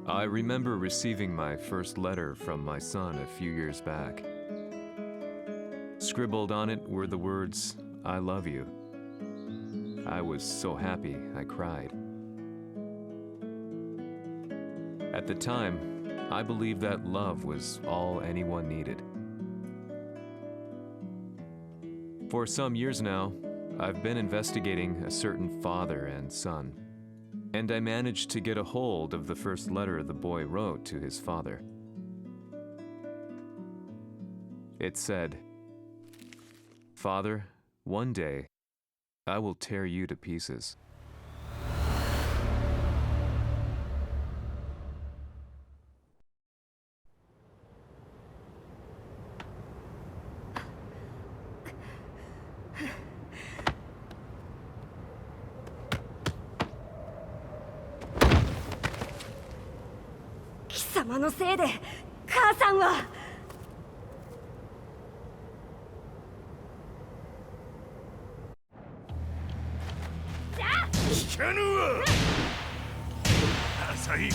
I remember receiving my first letter from my son a few years back. Scribbled on it were the words, "I love you." I was so happy I cried. At the time, I believed that love was all anyone needed. For some years now, I've been investigating a certain father and son, and I managed to get a hold of the first letter the boy wrote to his father. It said, "Father, one day, I will tear you to pieces." "様のせいで母さんは聞かぬわ浅い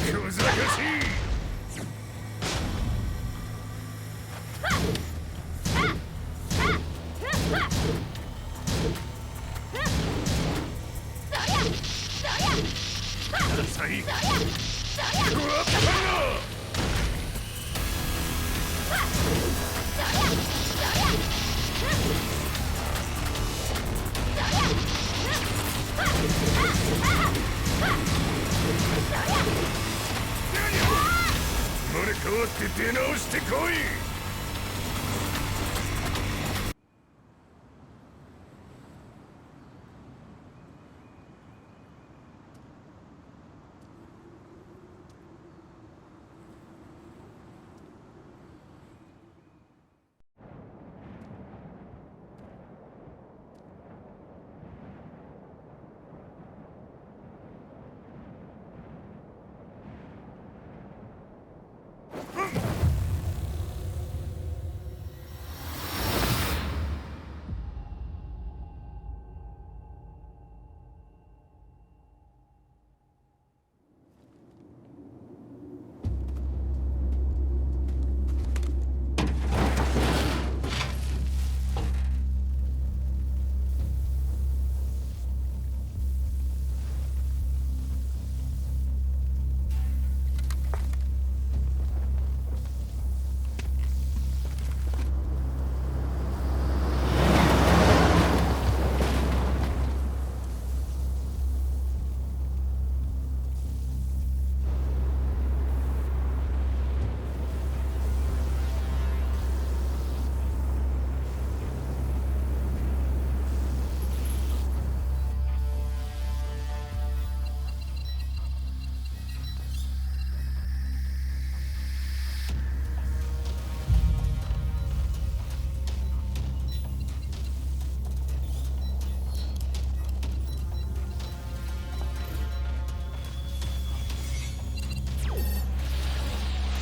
小賢しい浅いクワッパが生まれ変わって出直してこい。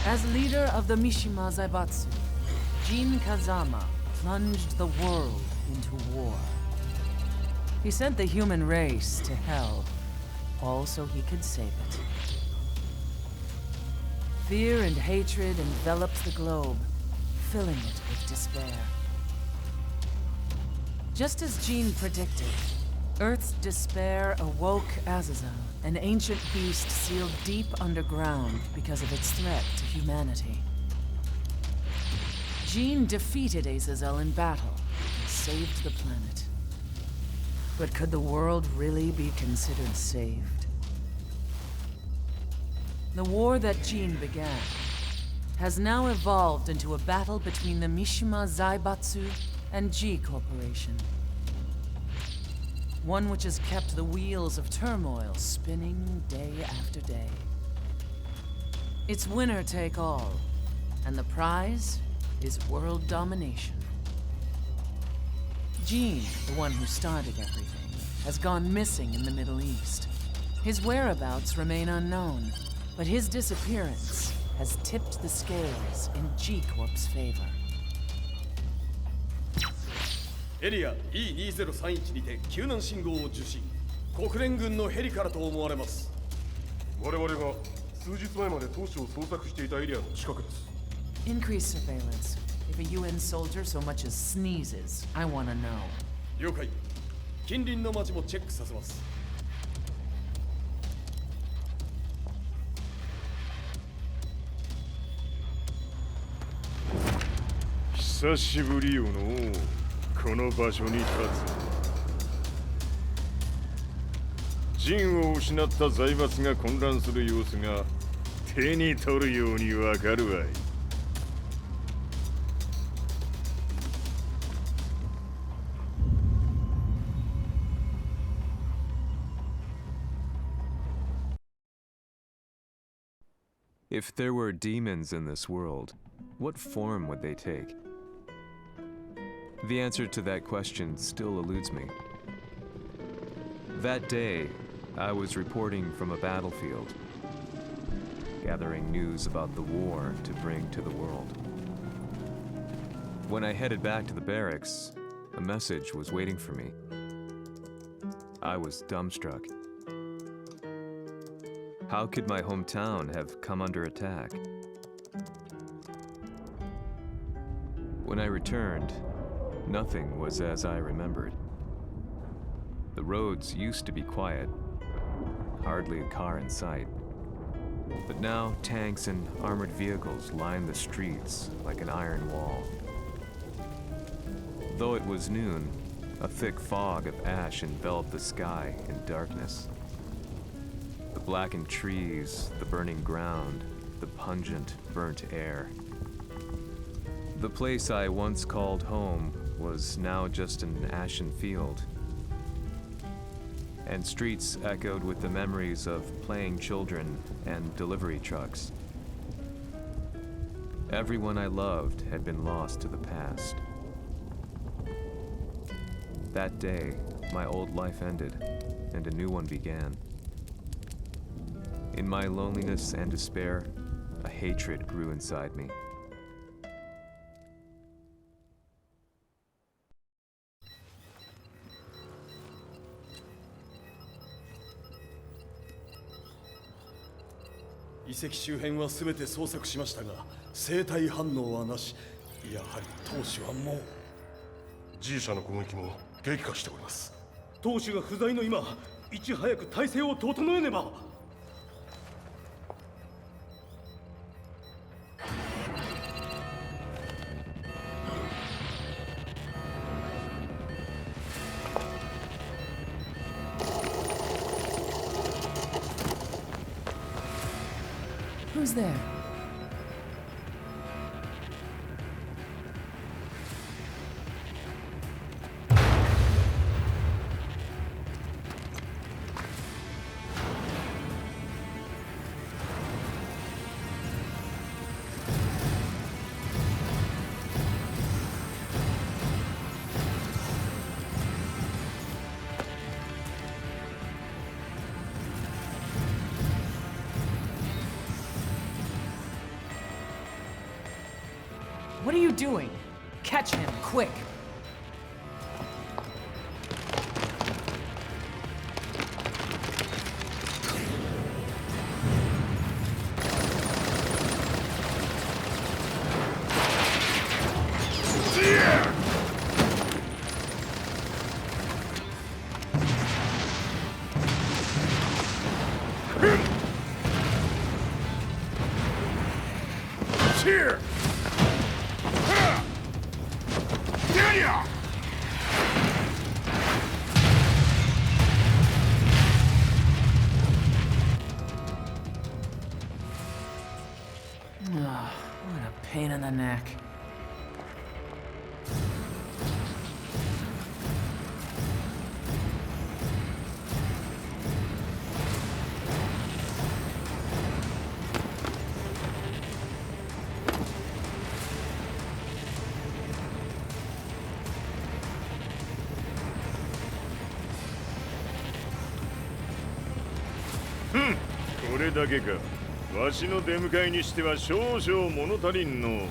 As leader of the Mishima Zaibatsu, Jin Kazama plunged the world into war. He sent the human race to hell, all so he could save it. Fear and hatred enveloped the globe, filling it with despair. Just as Jin predicted, Earth's despair awoke Azazel, an ancient beast sealed deep underground because of its threat to humanity. Jin defeated Azazel in battle and saved the planet. But could the world really be considered saved? The war that Jin began has now evolved into a battle between the Mishima Zaibatsu and G Corporation. One which has kept the wheels of turmoil spinning day after day. It's winner take all, and the prize is world domination. Jin, the one who started everything, has gone missing in the Middle East. His whereabouts remain unknown, but his disappearance has tipped the scales in G-Corp's favor. エリア E2031 にて救難信号を受信。国連軍のヘリからと思われます。我々が数日前まで当主を捜索していたエリアの近くです。 Increase surveillance. If a UN soldier so much as sneezes, I want to know. 了解。近隣の町もチェックさせます。久しぶりよのこの場所に立つ。陣を失った財閥が混乱する様子が手に取るようにわかるわい。If there were demons in this world, what form would they take? The answer to that question still eludes me. That day, I was reporting from a battlefield, gathering news about the war to bring to the world. When I headed back to the barracks, a message was waiting for me. I was dumbstruck. How could my hometown have come under attack? When I returned, nothing was as I remembered. The roads used to be quiet, hardly a car in sight. But now tanks and armored vehicles line the streets like an iron wall. Though it was noon, a thick fog of ash enveloped the sky in darkness. The blackened trees, the burning ground, the pungent, burnt air. The place I once called home was now just an ashen field. And streets echoed with the memories of playing children and delivery trucks. Everyone I loved had been lost to the past. That day, my old life ended, and a new one began. In my loneliness and despair, a hatred grew inside me.「遺跡周辺はすべて捜索しましたが、生体反応はなし。やはり当主はもう。G 社の攻撃も激化しております。当主が不在の今、いち早く体制を整えねば。Who's there? What are you doing? Catch him, quick! Here! What a pain in the neck. Hmm. これだけか。わしの出迎えにしては少々物足りんの。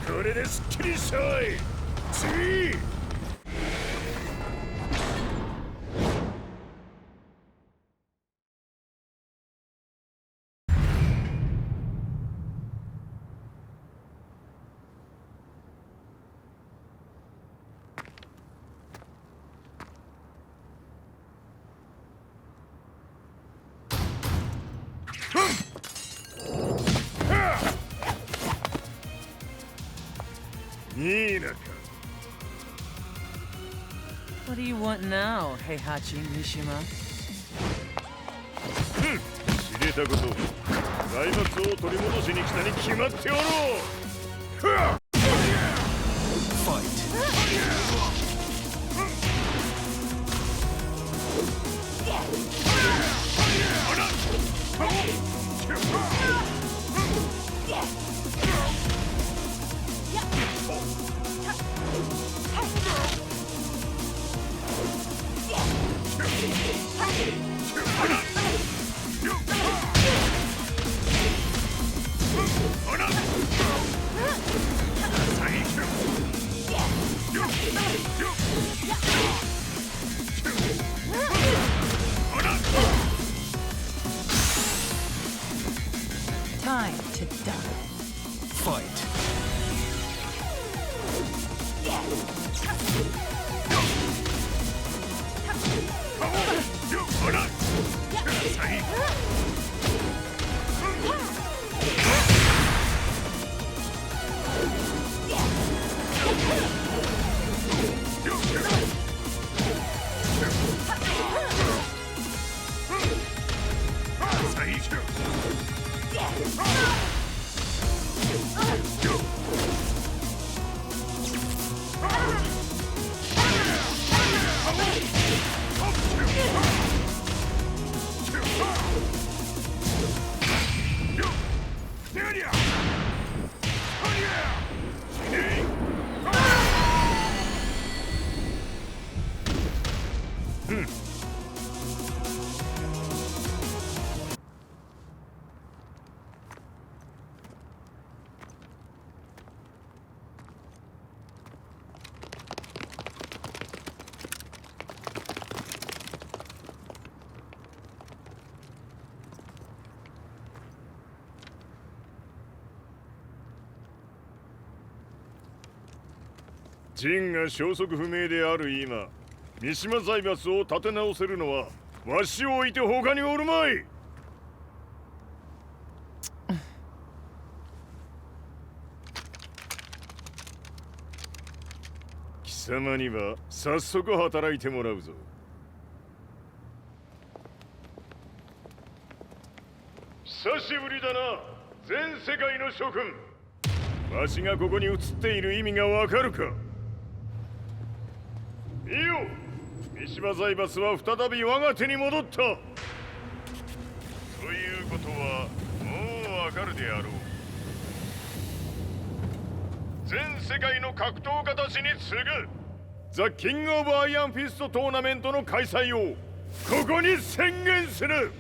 これですっきりしたい。次。What do you want now, Heihachi Mishima? 知れたこと、財閥を取り戻しに来たに決まっておろう。Time to die. Fight.ジンが消息不明である今、三島財閥を立て直せるのはわしを置いて他におるまい。貴様には早速働いてもらうぞ。久しぶりだな、全世界の諸君。わしがここに映っている意味がわかるか。いいよ、三島財閥は再び我が手に戻った。ということはもうわかるであろう。全世界の格闘家たちに次ぐザ・キング・オブ・アイアンフィストトーナメントの開催をここに宣言する。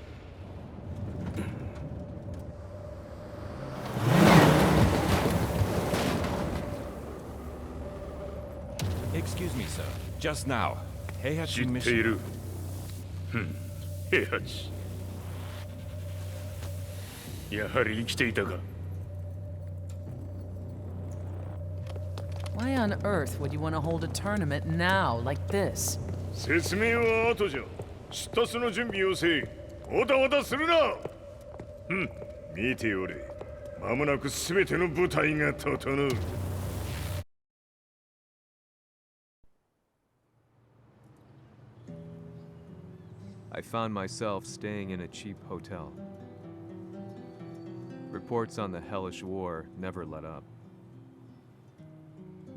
Excuse me, sir. Just now, Heihachi 知ってい Mishima. る。平八。やはり生きていたか。Why on earth would you want to hold a tournament now, like this? 説明は後じゃ。出立の準備をせい。おたおたするな。見ておれ。間もなく全ての部隊が整う。I found myself staying in a cheap hotel. Reports on the hellish war never let up.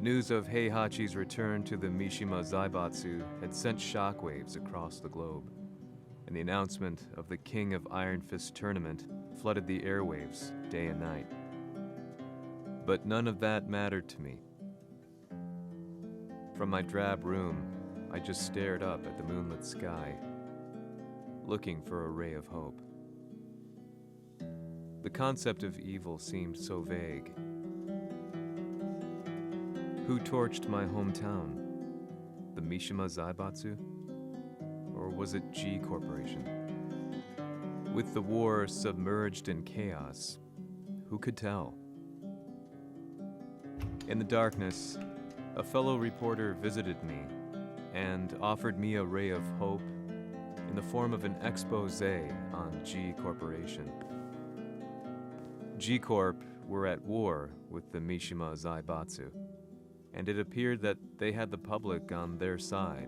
News of Heihachi's return to the Mishima Zaibatsu had sent shockwaves across the globe, and the announcement of the King of Iron Fist tournament flooded the airwaves day and night. But none of that mattered to me. From my drab room, I just stared up at the moonlit sky, looking for a ray of hope. The concept of evil seemed so vague. Who torched my hometown? The Mishima Zaibatsu? Or was it G Corporation? With the war submerged in chaos, who could tell? In the darkness, a fellow reporter visited me and offered me a ray of hope in the form of an expose on G Corporation. G Corp were at war with the Mishima Zaibatsu, and it appeared that they had the public on their side.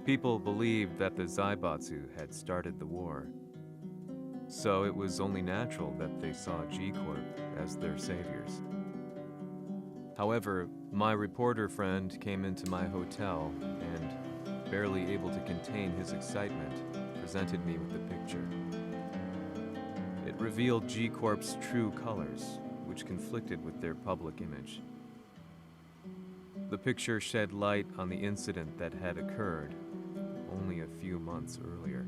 People believed that the Zaibatsu had started the war, so it was only natural that they saw G Corp as their saviors. However, my reporter friend came into my hotel and, barely able to contain his excitement, presented me with the picture. It revealed G Corp's true colors, which conflicted with their public image. The picture shed light on the incident that had occurred only a few months earlier.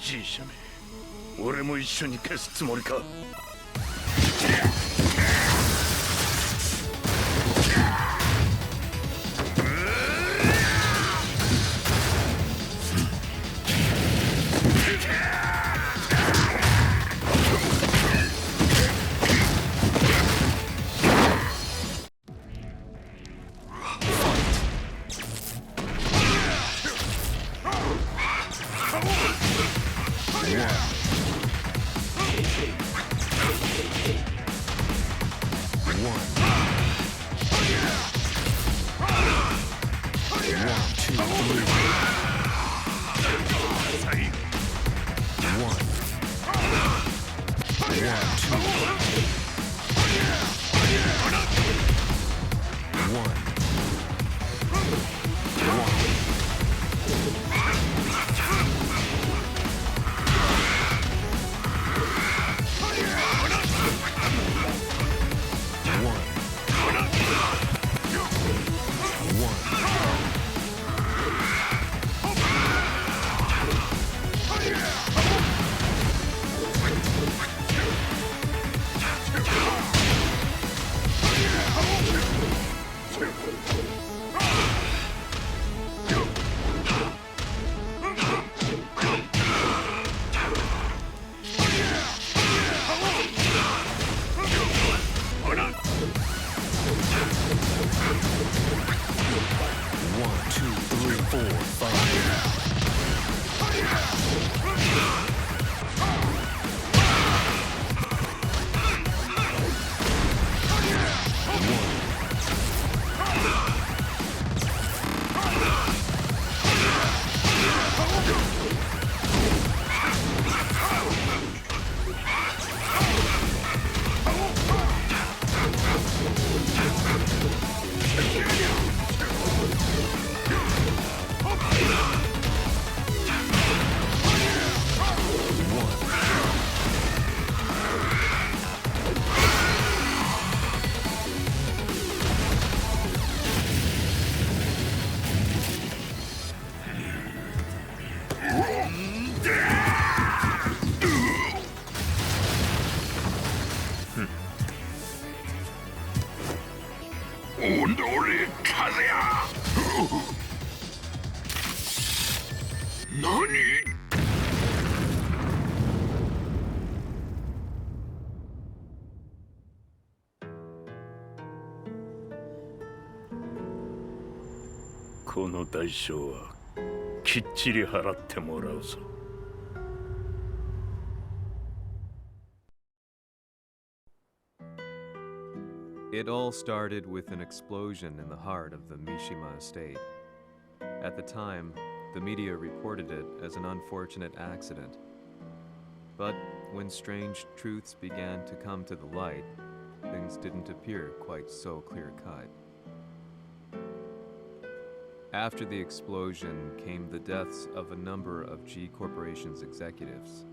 G 社め、俺も一緒に消すつもりか。この代償はきっちり払ってもらうぞ。It all started with an explosion in the heart of the Mishima estate. At the time, the media reported it as an unfortunate accident. But when strange truths began to come to the light, things didn't appear quite so clear-cut. After the explosion came the deaths of a number of G Corporation's executives.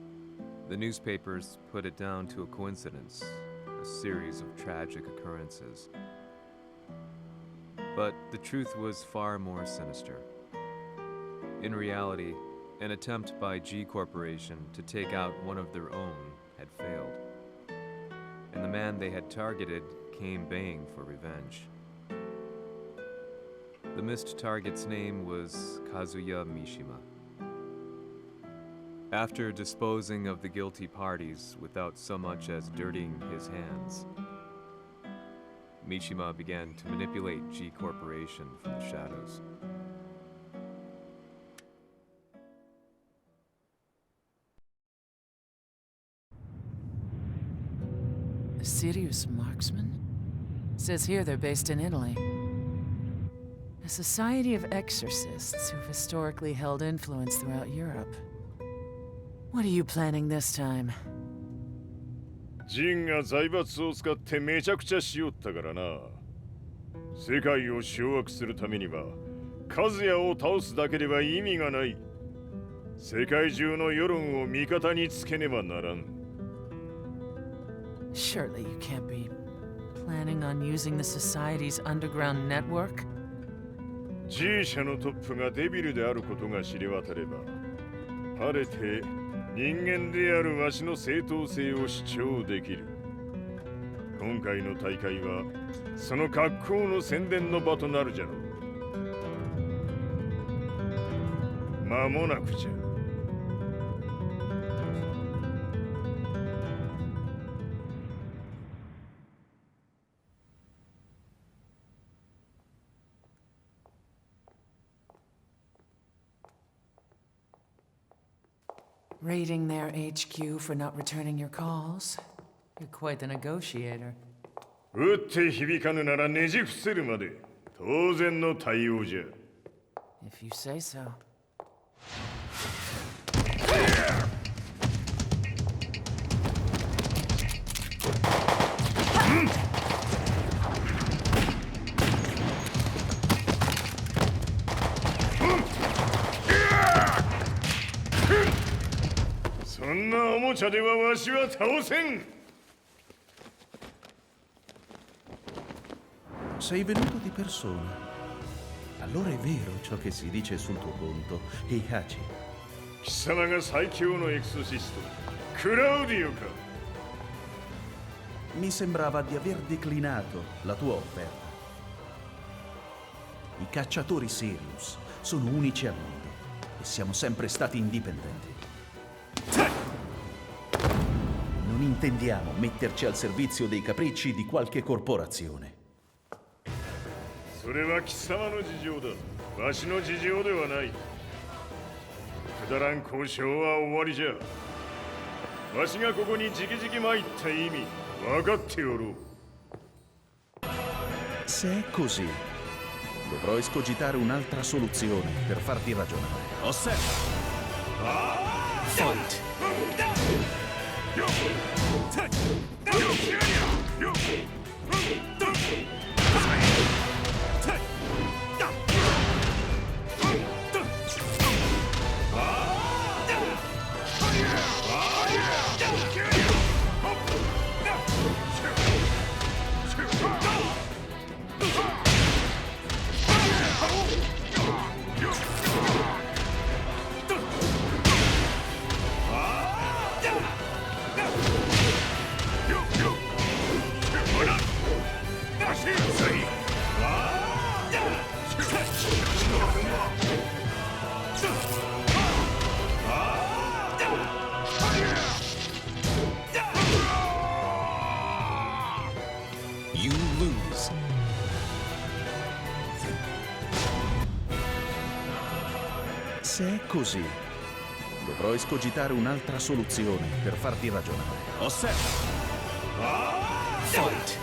The newspapers put it down to a coincidence, a series of tragic occurrences. But the truth was far more sinister. In reality, an attempt by G Corporation to take out one of their own had failed, and the man they had targeted came baying for revenge. The missed target's name was Kazuya Mishima. After disposing of the guilty parties without so much as dirtying his hands, Mishima began to manipulate G Corporation from the shadows. A serious marksman? Says here they're based in Italy. A society of exorcists who've historically held influence throughout Europe. What are you planning this time? ジンが財閥を使ってめちゃくちゃしよったからな。世界を掌握するためにはカズヤを倒すだけでは意味がない。世界中の世論を味方につけねばならん。Surely you can't be planning on using the society's underground network? G 社のトップがデビルであることが知れ渡れば、晴れて人間であるわしの正当性を主張できる。今回の大会はその格好の宣伝の場となるじゃろう。間もなくじゃ。Raiding their HQ for not returning your calls? You're quite the negotiator. 撃って響かぬならねじ伏せるまで当然の対応じゃ。If you say so. Sei venuto di persona. Allora è vero ciò che si dice sul tuo conto, Heihachi. 貴様が最強のエクソシスト、クラウディオか。Mi sembrava di aver declinato la tua offerta. I cacciatori Sirius sono unici al mondo e siamo sempre stati indipendenti. Non intendiamo metterci al servizio dei capricci di qualche corporazione. それは貴様の事情だ。わしの事情ではない。くだらん交渉は終わりじゃ。わしがここにじきじき参った意味、分かっておろう。Se è così, dovrò escogitare un'altra soluzione per farti ragionare. Osserva! Fight! You lose. Se è così, dovrò escogitare un'altra soluzione per farti ragionare. Osserva! Fight!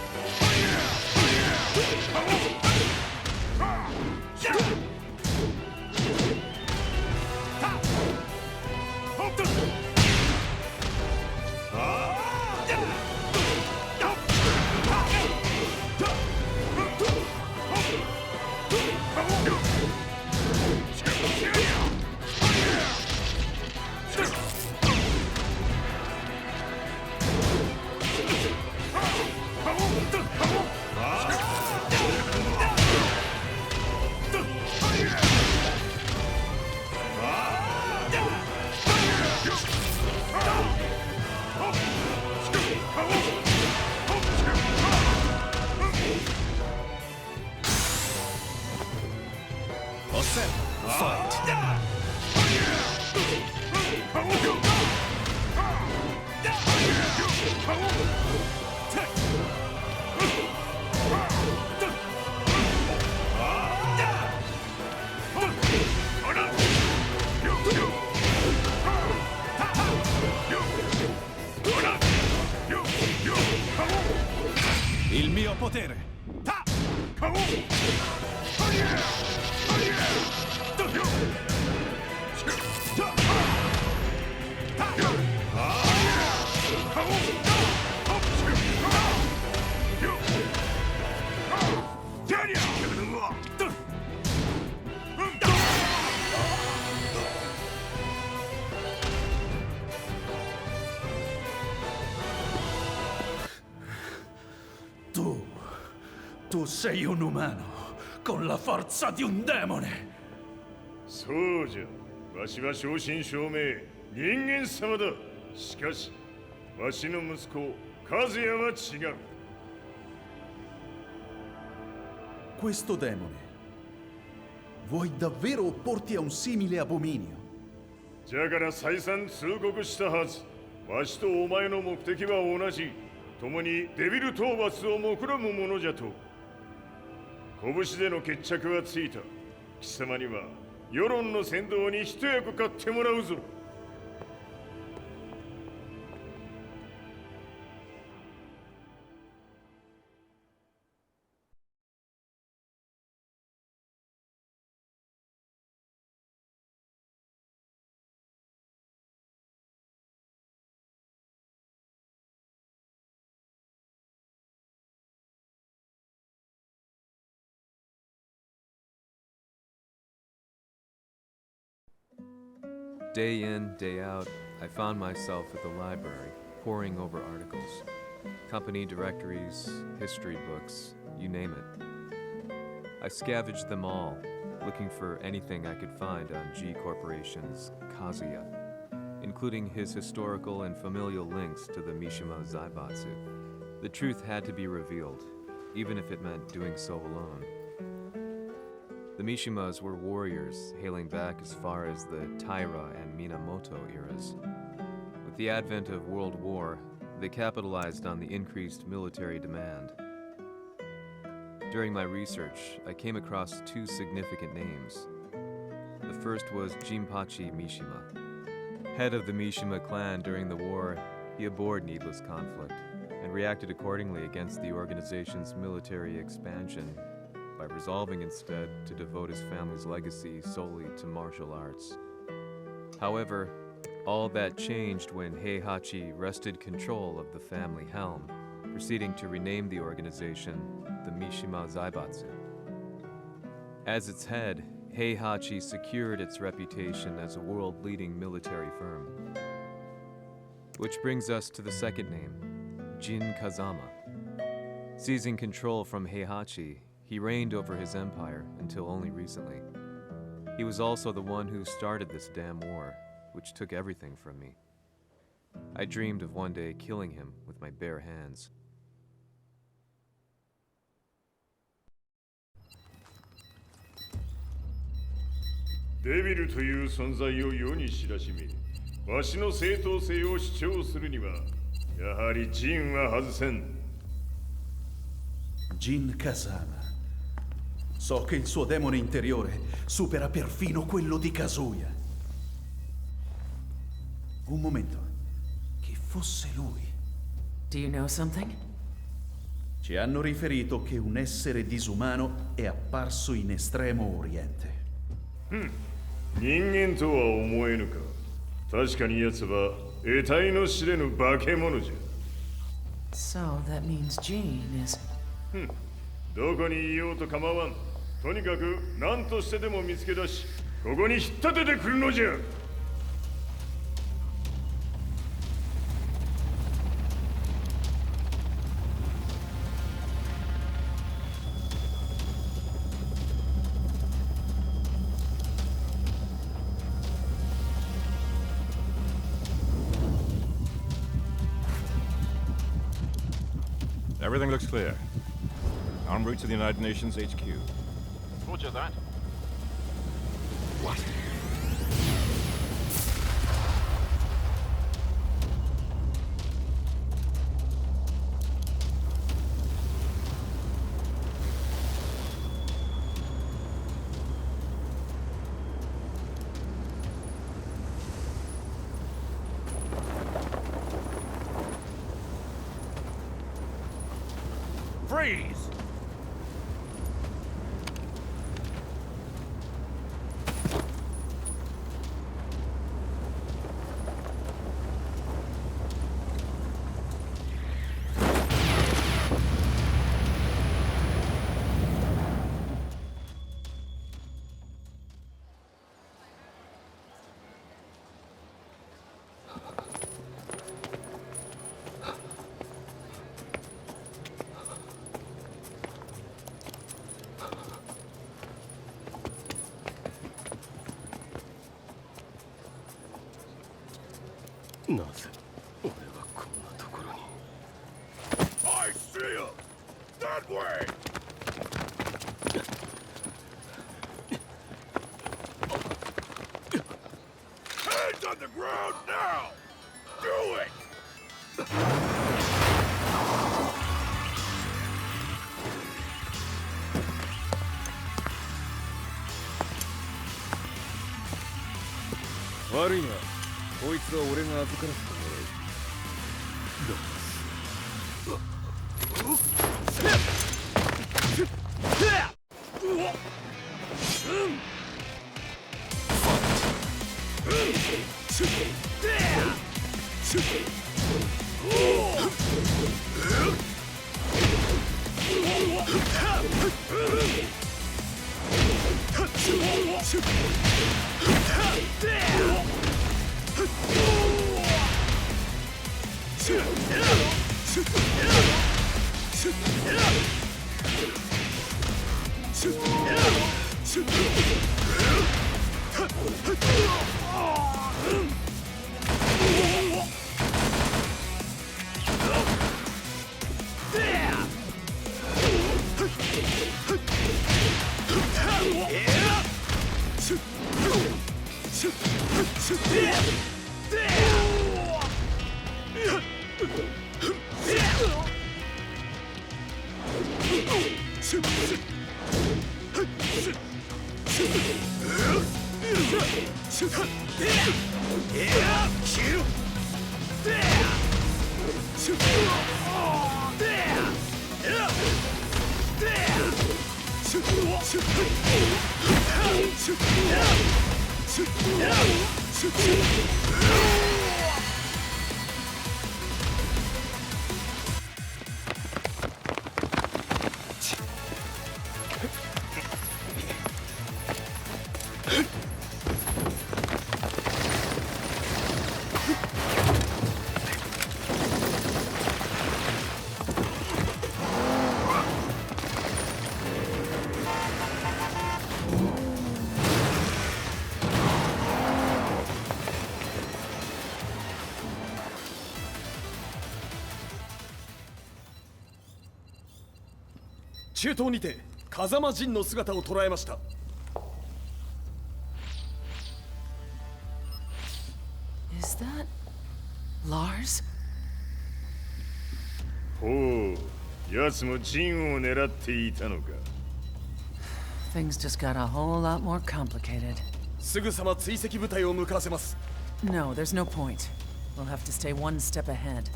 Il mio potere! Tu sei un umano, con la forza di un demone! そうじゃ。わしは正真正銘人間様だ。しかしわしの息子和也は違う。 Questo demone, vuoi davvero opporti a un simile abominio? じゃから再三通告したはず。わしとお前の目的は同じ。共にデビル討伐を目論むものじゃと。拳での決着はついた。貴様には世論の先導に一役買ってもらうぞ。Day in, day out, I found myself at the library, poring over articles. Company directories, history books, you name it. I scavenged them all, looking for anything I could find on G Corporation's Kazuya, including his historical and familial links to the Mishima Zaibatsu. The truth had to be revealed, even if it meant doing so alone. The Mishimas were warriors hailing back as far as the Taira and Minamoto eras. With the advent of World War, they capitalized on the increased military demand. During my research, I came across two significant names. The first was Heihachi Mishima. Head of the Mishima clan during the war, he abhorred needless conflict and reacted accordingly against the organization's military expansion by resolving instead to devote his family's legacy solely to martial arts. However, all that changed when Heihachi wrested control of the family helm, proceeding to rename the organization the Mishima Zaibatsu. As its head, Heihachi secured its reputation as a world-leading military firm. Which brings us to the second name, Jin Kazama. Seizing control from Heihachi, he reigned over his empire until only recently. He was also the one who started this damn war, which took everything from me. I dreamed of one day killing him with my bare hands. Devil という存在を世に知らしめ、わしの正当性を主張するには、やはりジンは外せん。 Jin Kazama. So che il suo demone interiore supera perfino quello di Kazuya. Un momento. Chi fosse lui? Do you know something? Ci hanno riferito che un essere disumano è apparso in Estremo Oriente. 人間とは思えぬか。確かに奴は得体の知れぬ化け物じゃ。 So that means Jean is... どこにいようと構わん。とにかく何としてでも見つけ出し、ここに引っ立ててくるのじゃ。Everything looks clear. En route to the United Nations HQ. Roger that. What? Freeze! I see him! That way! Hands on the ground now! Do it! Worry not. こいつは俺が預からせてもらう。中東にて風間陣の姿を捉えました。Is that... Lars? ほう、奴も陣を狙っていたのか。Things just got a whole lot more complicated. すぐさま追跡部隊を向かわせます。 No, there's no point. We'll have to stay one step ahead.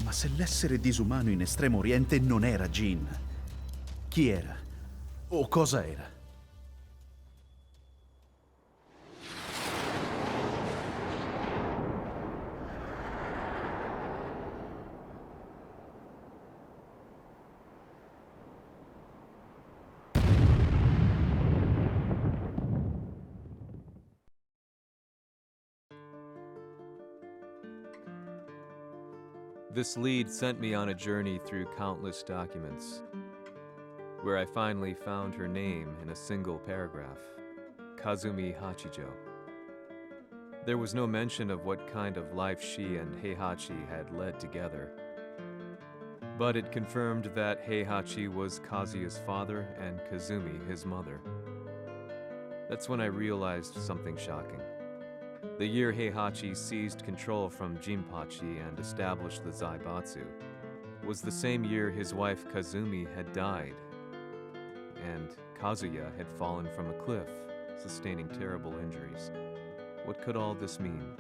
Ma se l'essere disumano in Estremo Oriente non era Jin, chi era? O cosa era? This lead sent me on a journey through countless documents, where I finally found her name in a single paragraph, Kazumi Hachijo. There was no mention of what kind of life she and Heihachi had led together, but it confirmed that Heihachi was Kazuya's father and Kazumi his mother. That's when I realized something shocking. The year Heihachi seized control from Jinpachi and established the Zaibatsu was the same year his wife Kazumi had died, and Kazuya had fallen from a cliff, sustaining terrible injuries. What could all this mean?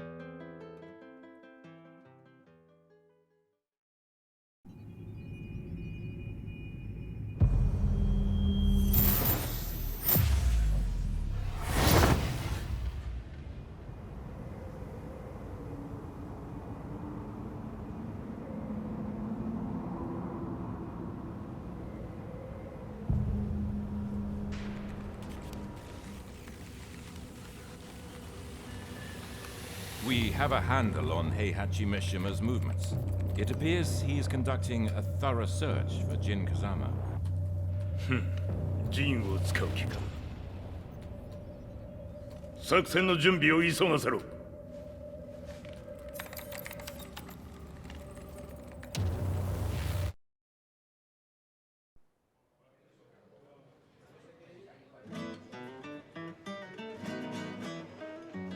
We have a handle on Heihachi Mishima's movements. It appears he is conducting a thorough search for Jin Kazama. ジンを使う気か。作戦の準備を急がせろ。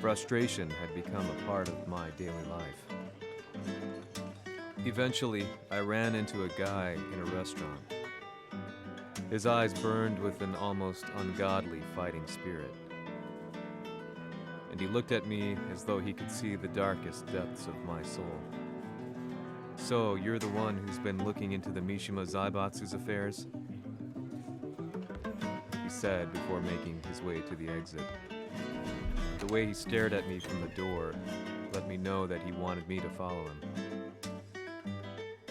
Frustration had become a part of my daily life. Eventually, I ran into a guy in a restaurant. His eyes burned with an almost ungodly fighting spirit. And he looked at me as though he could see the darkest depths of my soul. So, you're the one who's been looking into the Mishima Zaibatsu's affairs? He said before making his way to the exit. The way he stared at me from the door let me know that he wanted me to follow him.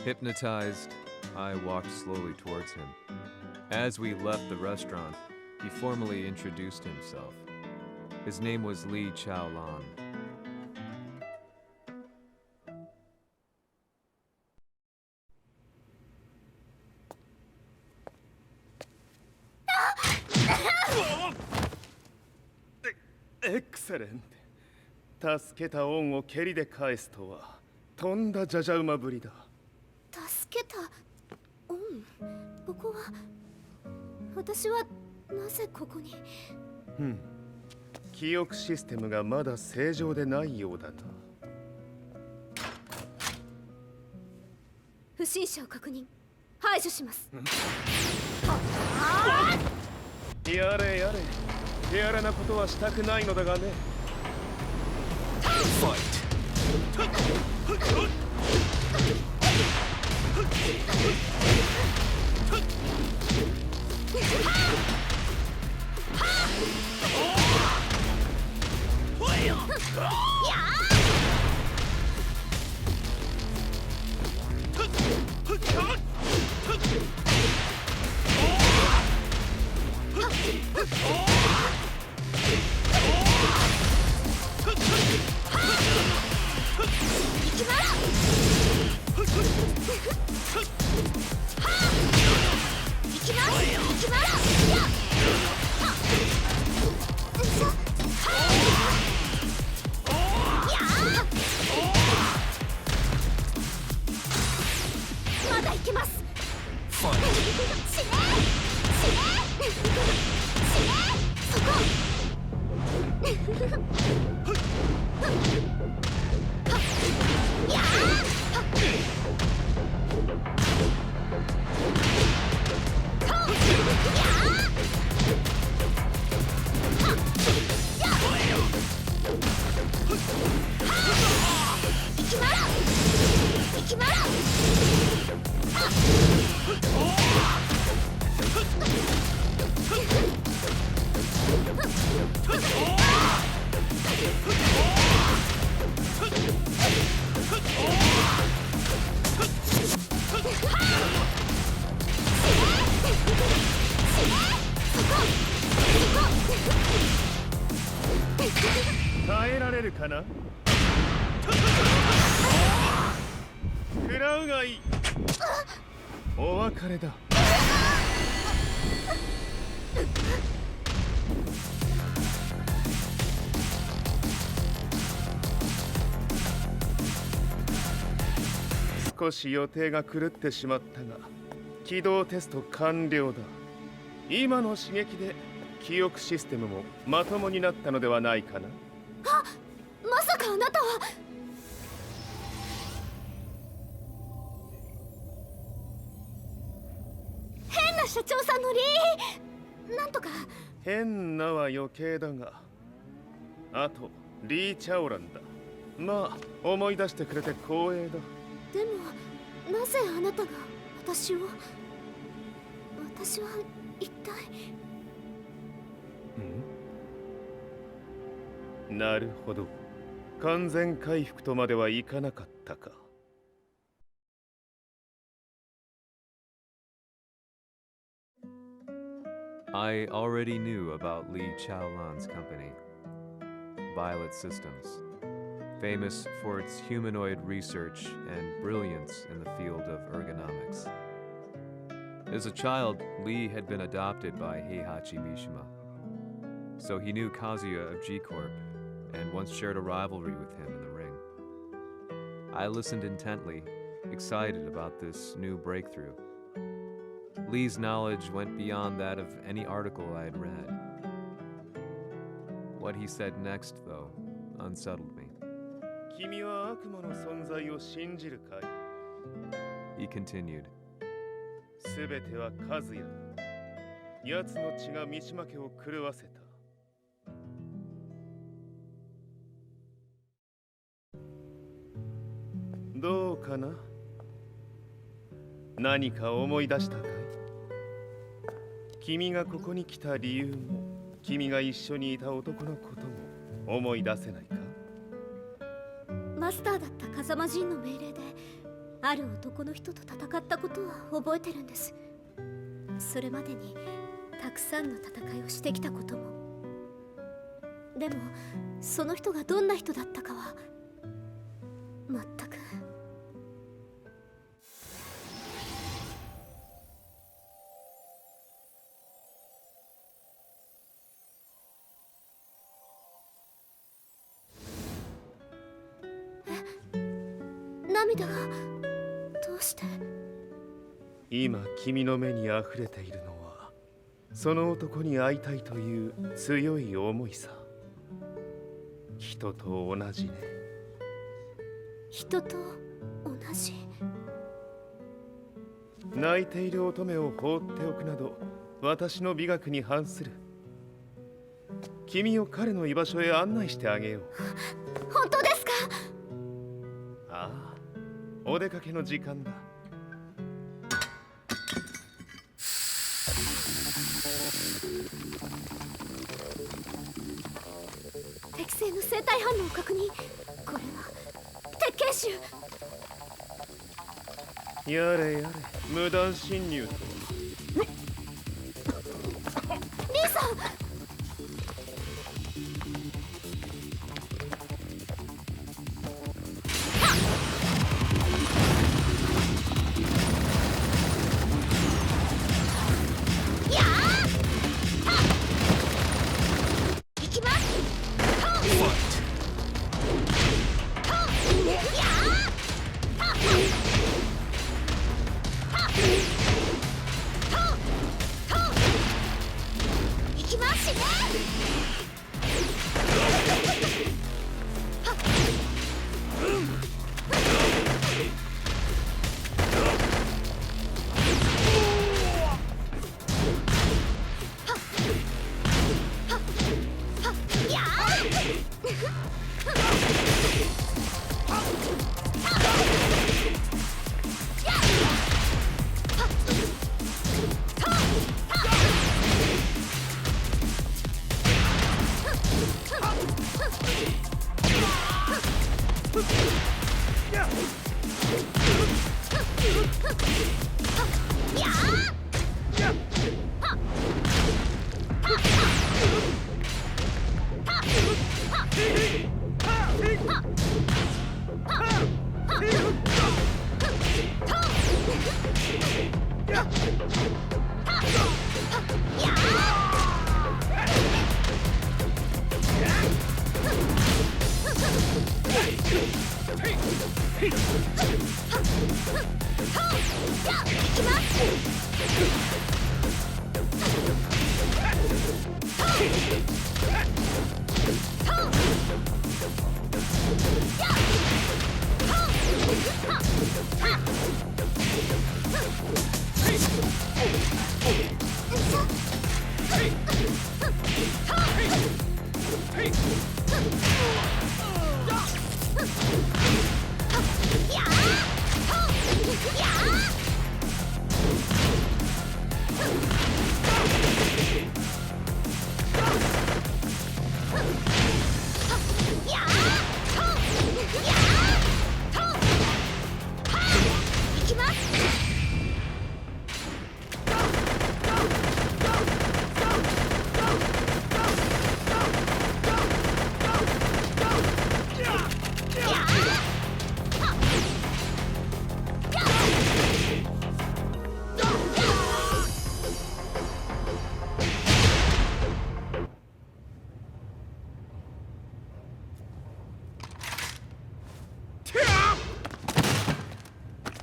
Hypnotized, I walked slowly towards him. As we left the restaurant, he formally introduced himself. His name was Li Chaolan. Excellent. 助けた恩を蹴りで返すとはとんだじゃじゃ馬ぶりだ。助けた恩。ここは私はなぜここに。記憶システムがまだ正常でないようだな。不審者を確認。排除します。やれやれ。手荒なことはしたくないのだがね。まだ行けます。耐えられるかな。食らうがいい。お別れだ。少し予定が狂ってしまったが、起動テスト完了だ。今の刺激で記憶システムもまともになったのではないかな。あ、まさかあなたは。変な社長さんのなんとか。変なは余計だが、あとリー・チャオランだ。まあ思い出してくれて光栄だ。でもなぜあなたが私は一体。なるほど、完全回復とまではいかなかったか。I already knew about Li Chaolan's company, Violet Systems, famous for its humanoid research and brilliance in the field of ergonomics. As a child, Li had been adopted by Heihachi Mishima, so he knew Kazuya of G-Corp and once shared a rivalry with him in the ring. I listened intently, excited about this new breakthrough. Lee's knowledge went beyond that of any article I had read. What he said next, though, unsettled me. 君は悪魔の存在を信じるかい? He continued. すべてはカズヤだ。奴の血が三島家を狂わせた。どうかな？何か思い出したかい？君がここに来た理由も、君が一緒にいた男のことも思い出せないか？マスターだった風間陣の命令である男の人と戦ったことは覚えてるんです。それまでにたくさんの戦いをしてきたことも。でもその人がどんな人だったかは全く。涙がどうして？今君の目にあふれているのはその男に会いたいという強い思いさ。人と同じね。人と同じ。泣いている乙女を放っておくなど私の美学に反する。君を彼の居場所へ案内してあげよう。本当ですか？ああ、お出かけの時間だ。適正の生体反応を確認。これは鉄拳臭。やれやれ、無断侵入とは。リーさん。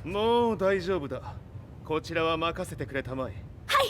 もう大丈夫だ。こちらは任せてくれたまえ。はい。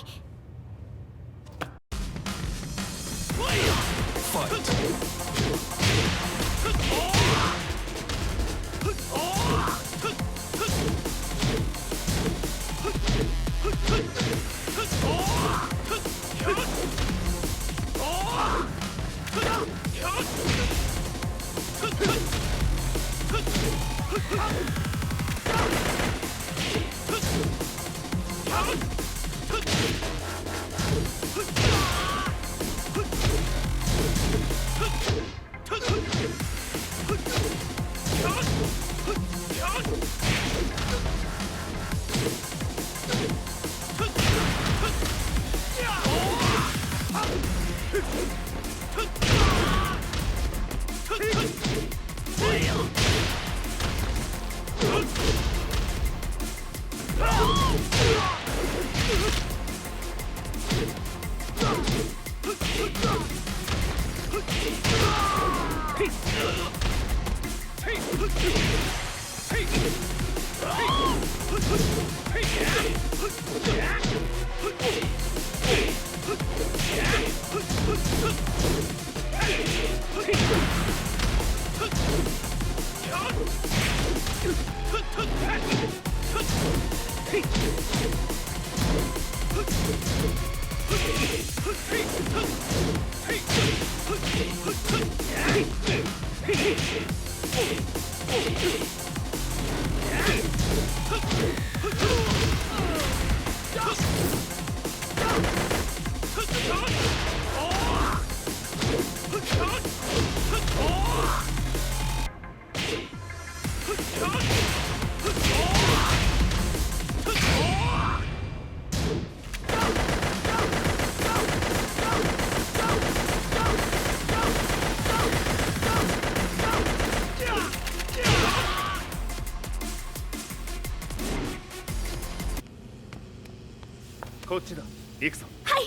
こっちだ。行くぞ。はい。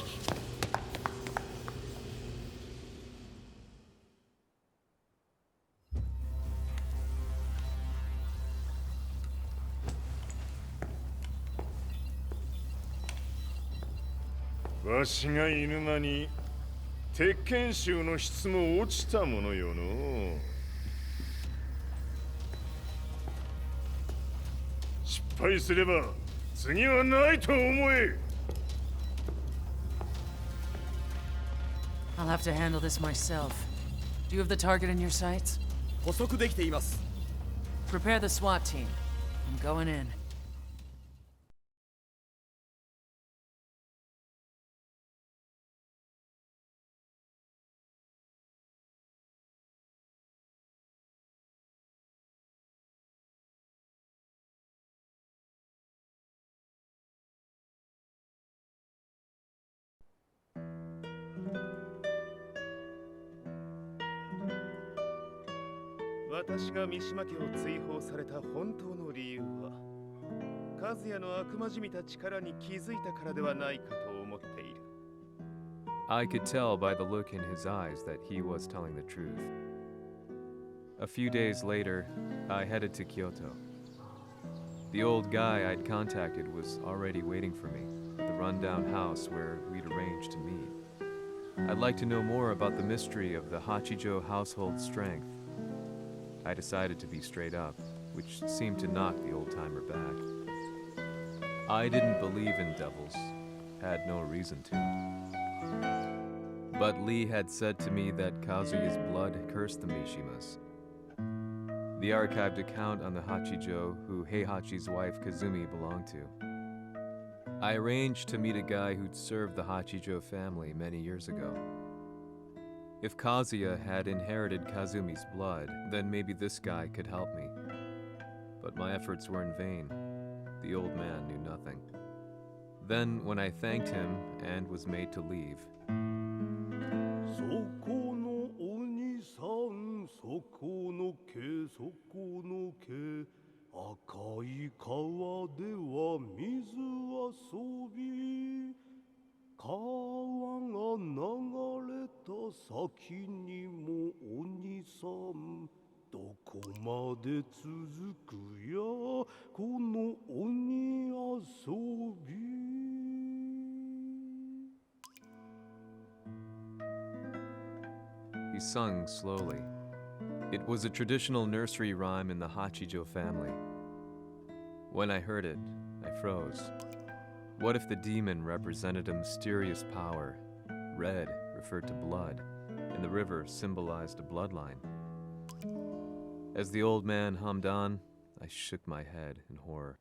わしが犬間に鉄拳衆の質も落ちたものよの。失敗すれば次はないと思え。I'll have to handle this myself. Do you have the target in your sights? 捕捉できています。Prepare the SWAT team. I'm going in.「私が三島家を追放された本当の理由は、和也の悪魔じみた力に気づいたからではないかと思っている。I could tell by the look in his eyes that he was telling the truth. A few days later, I headed to Kyoto. The old guy I'd contacted was already waiting for me at the rundown house where we'd arranged to meet. I'd like to know more about the mystery of the Hachijo household strength. I decided to be straight up, which seemed to knock the old-timer back. I didn't believe in devils, had no reason to. But Lee had said to me that Kazuya's blood cursed the Mishimas. The archived account on the Hachijo who Heihachi's wife Kazumi belonged to. I arranged to meet a guy who'd served the Hachijo family many years ago. If Kazuya had inherited Kazumi's blood, then maybe this guy could help me. But my efforts were in vain. The old man knew nothing. Then, when I thanked him and was made to leave, he sung slowly. It was a traditional nursery rhyme in the Hachijo family. When I heard it, I froze. What if the demon represented a mysterious power? Red referred to blood, and the river symbolized a bloodline. As the old man hummed on, I shook my head in horror.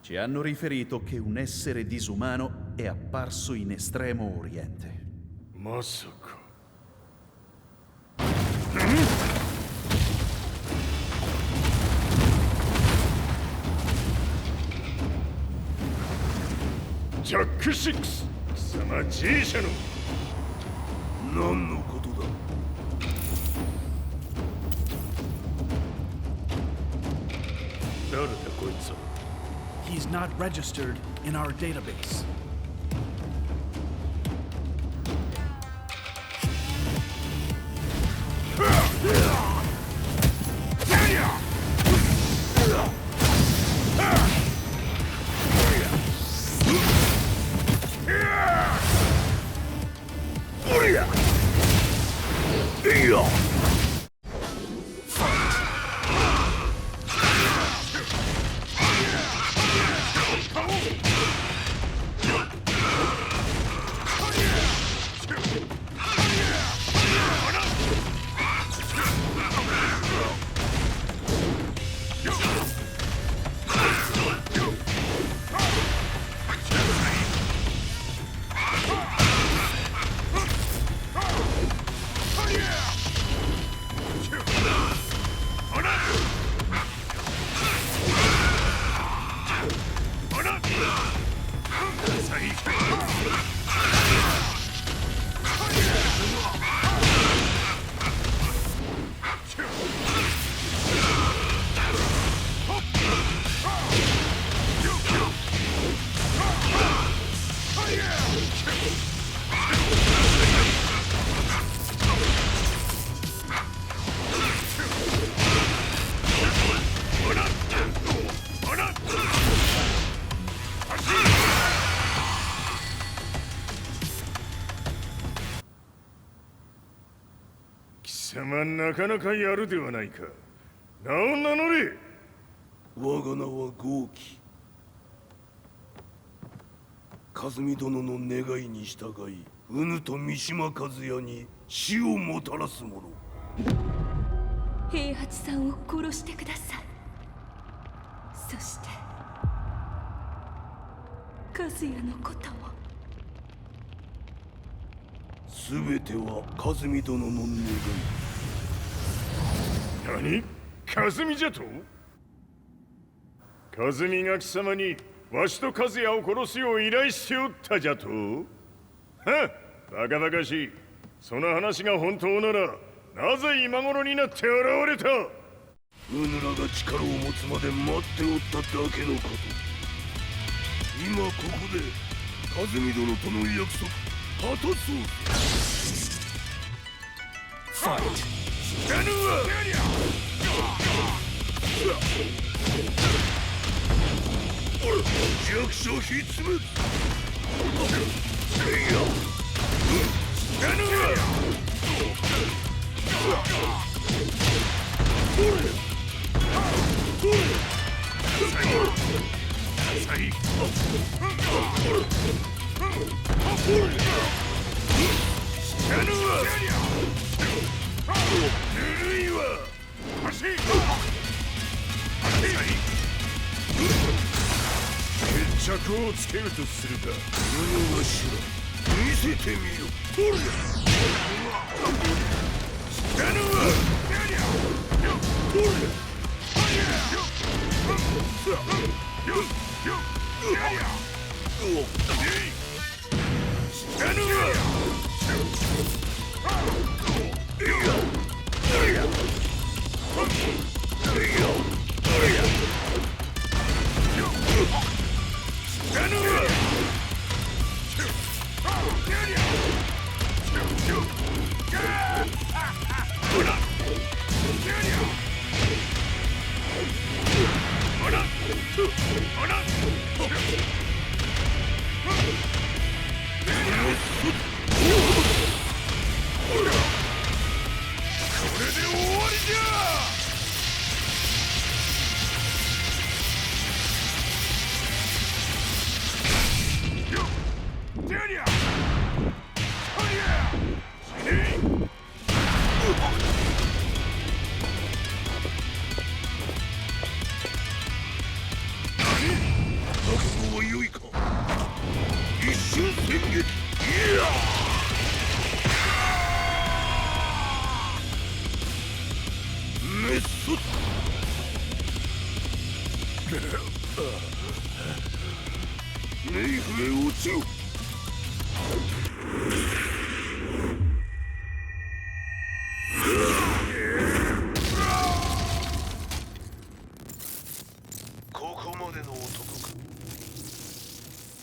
Ci hanno riferito che un essere disumano è apparso in Estremo Oriente. Masaka. Jack 6! 貴様 G 社の何のことだ？誰だこいつは？ He's not registered in our database. なかなかやるではないか。名を名乗れ。我が名は豪輝。和美殿の願いに従いうぬと三島和也に死をもたらす者。平八さんを殺してください。そして和也のことも。全ては和美殿の願い。何？和美じゃと？和美が貴様にわしと和也を殺すよう依頼しておったじゃと？はっ、バカバカしい。その話が本当ならなぜ今頃になって現れた？うぬらが力を持つまで待っておっただけのこと。今ここで和美殿との約束果たそう。ファイト！死なぬわ！弱者必滅！死なぬわ！決着をつけるとするか。世のわしら見せてみろ。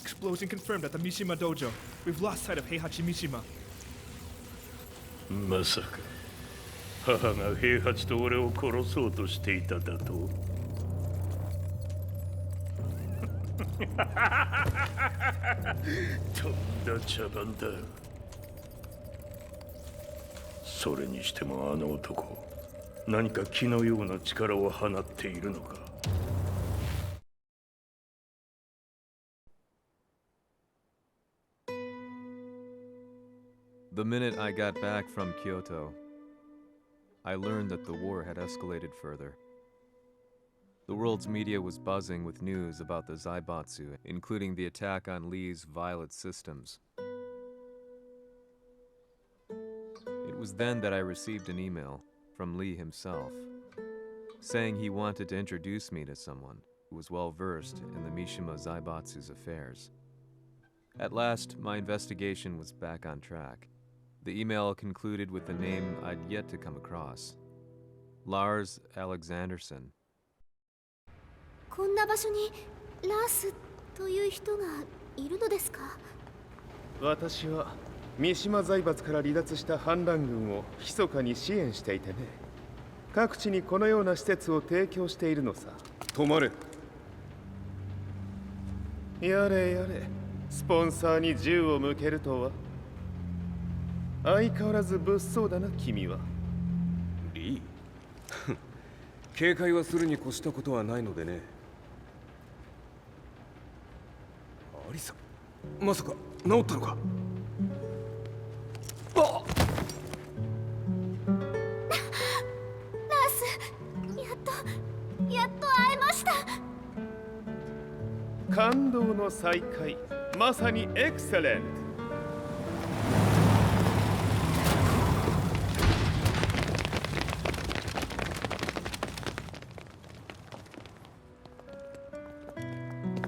Explosion confirmed at the Mishima dojo. We've lost sight of Heihachi Mishima. まさか母が平八と俺を殺そうとしていただと？とんだ茶番だ。それにしてもあの男、何か気のような力を放っているのか。The minute I got back from Kyoto, I learned that the war had escalated further. The world's media was buzzing with news about the Zaibatsu, including the attack on Lee's Violet systems. It was then that I received an email from Lee himself, saying he wanted to introduce me to someone who was well versed in the Mishima Zaibatsu's affairs. At last, my investigation was back on track. The email concluded with a name I'd yet to come across. Lars Alexanderson. こんな場所にラースという人がいるのですか？私は三島財閥から離脱した反乱軍を密かに支援していてね。各地にこのような施設を提供しているのさ。止まれ。やれやれ、スポンサーに銃を向けるとは。相変わらず物騒だな君は。いい警戒はするに越したことはないのでね。アリサ、まさか治ったのか。あっナース、やっと会えました。感動の再会、まさにエクセレント。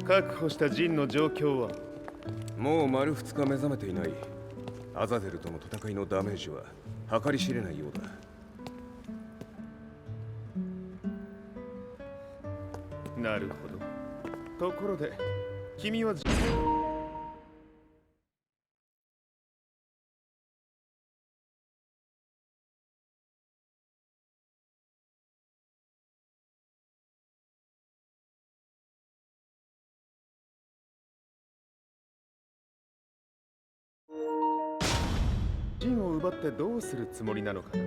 確保したジンの状況は？もう丸2日目覚めていない。アザゼルとの戦いのダメージは計り知れないようだ。なるほど。ところで君は陣を奪ってどうするつもりなのかな。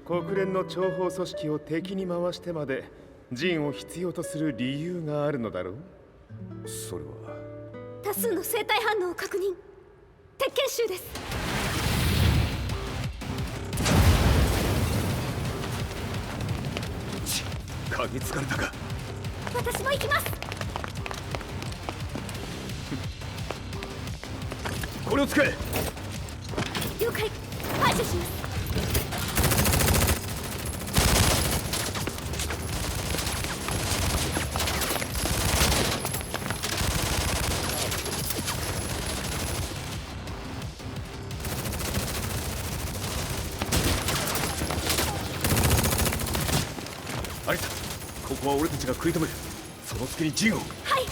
国連の諜報組織を敵に回してまで陣を必要とする理由があるのだろう。それは多数の生体反応を確認。鉄拳衆です。嗅ぎつかれたか。私も行きます。これを使え。了解。排除します。アリサ、ここは俺たちが食い止める。その隙にジンを。はい。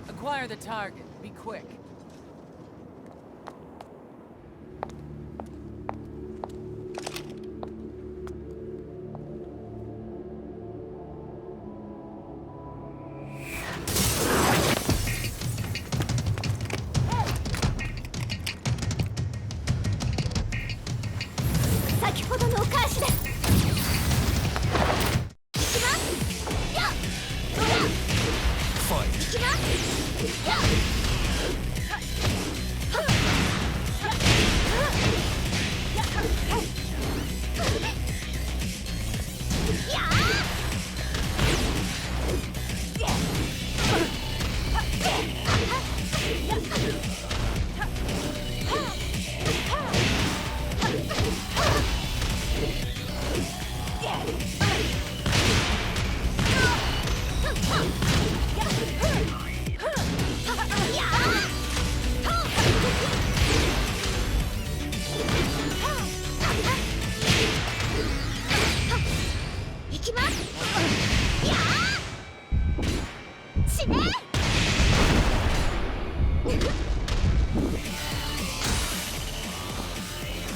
Acquire the target. Be quick.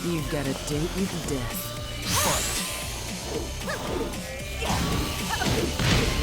You've got a date with death. Fight!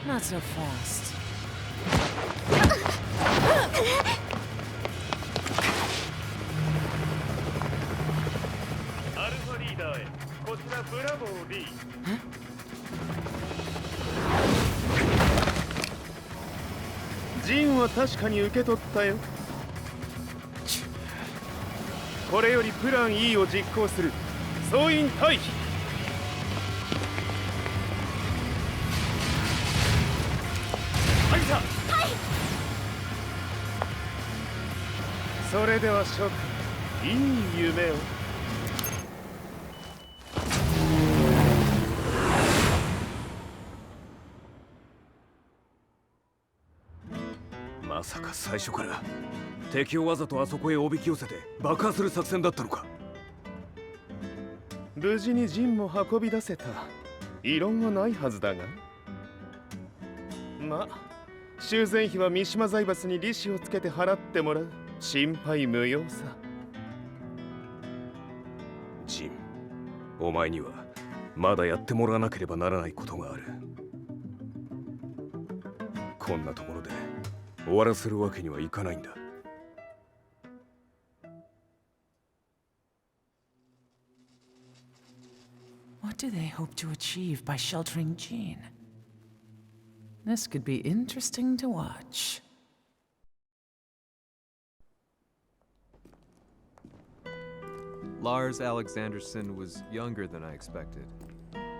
Not so fast. アルファリーダーへこちらブラボー D。 ジンは確かに受け取ったよ。これよりプラン E を実行する。総員退避。はいさ。はい。それでは諸君、いい夢を。まさか最初から敵をわざとあそこへおびき寄せて爆破する作戦だったのか。無事にジンも運び出せた。異論はないはずだが。まあ修繕費は三島財閥に利子をつけて払ってもらう。心配無用さ。ジン、お前にはまだやってもらわなければならないことがある。こんなところで終わらせるわけにはいかないんだ。What do they hope to achieve by sheltering Jean? This could be interesting to watch. Lars Alexanderson was younger than I expected.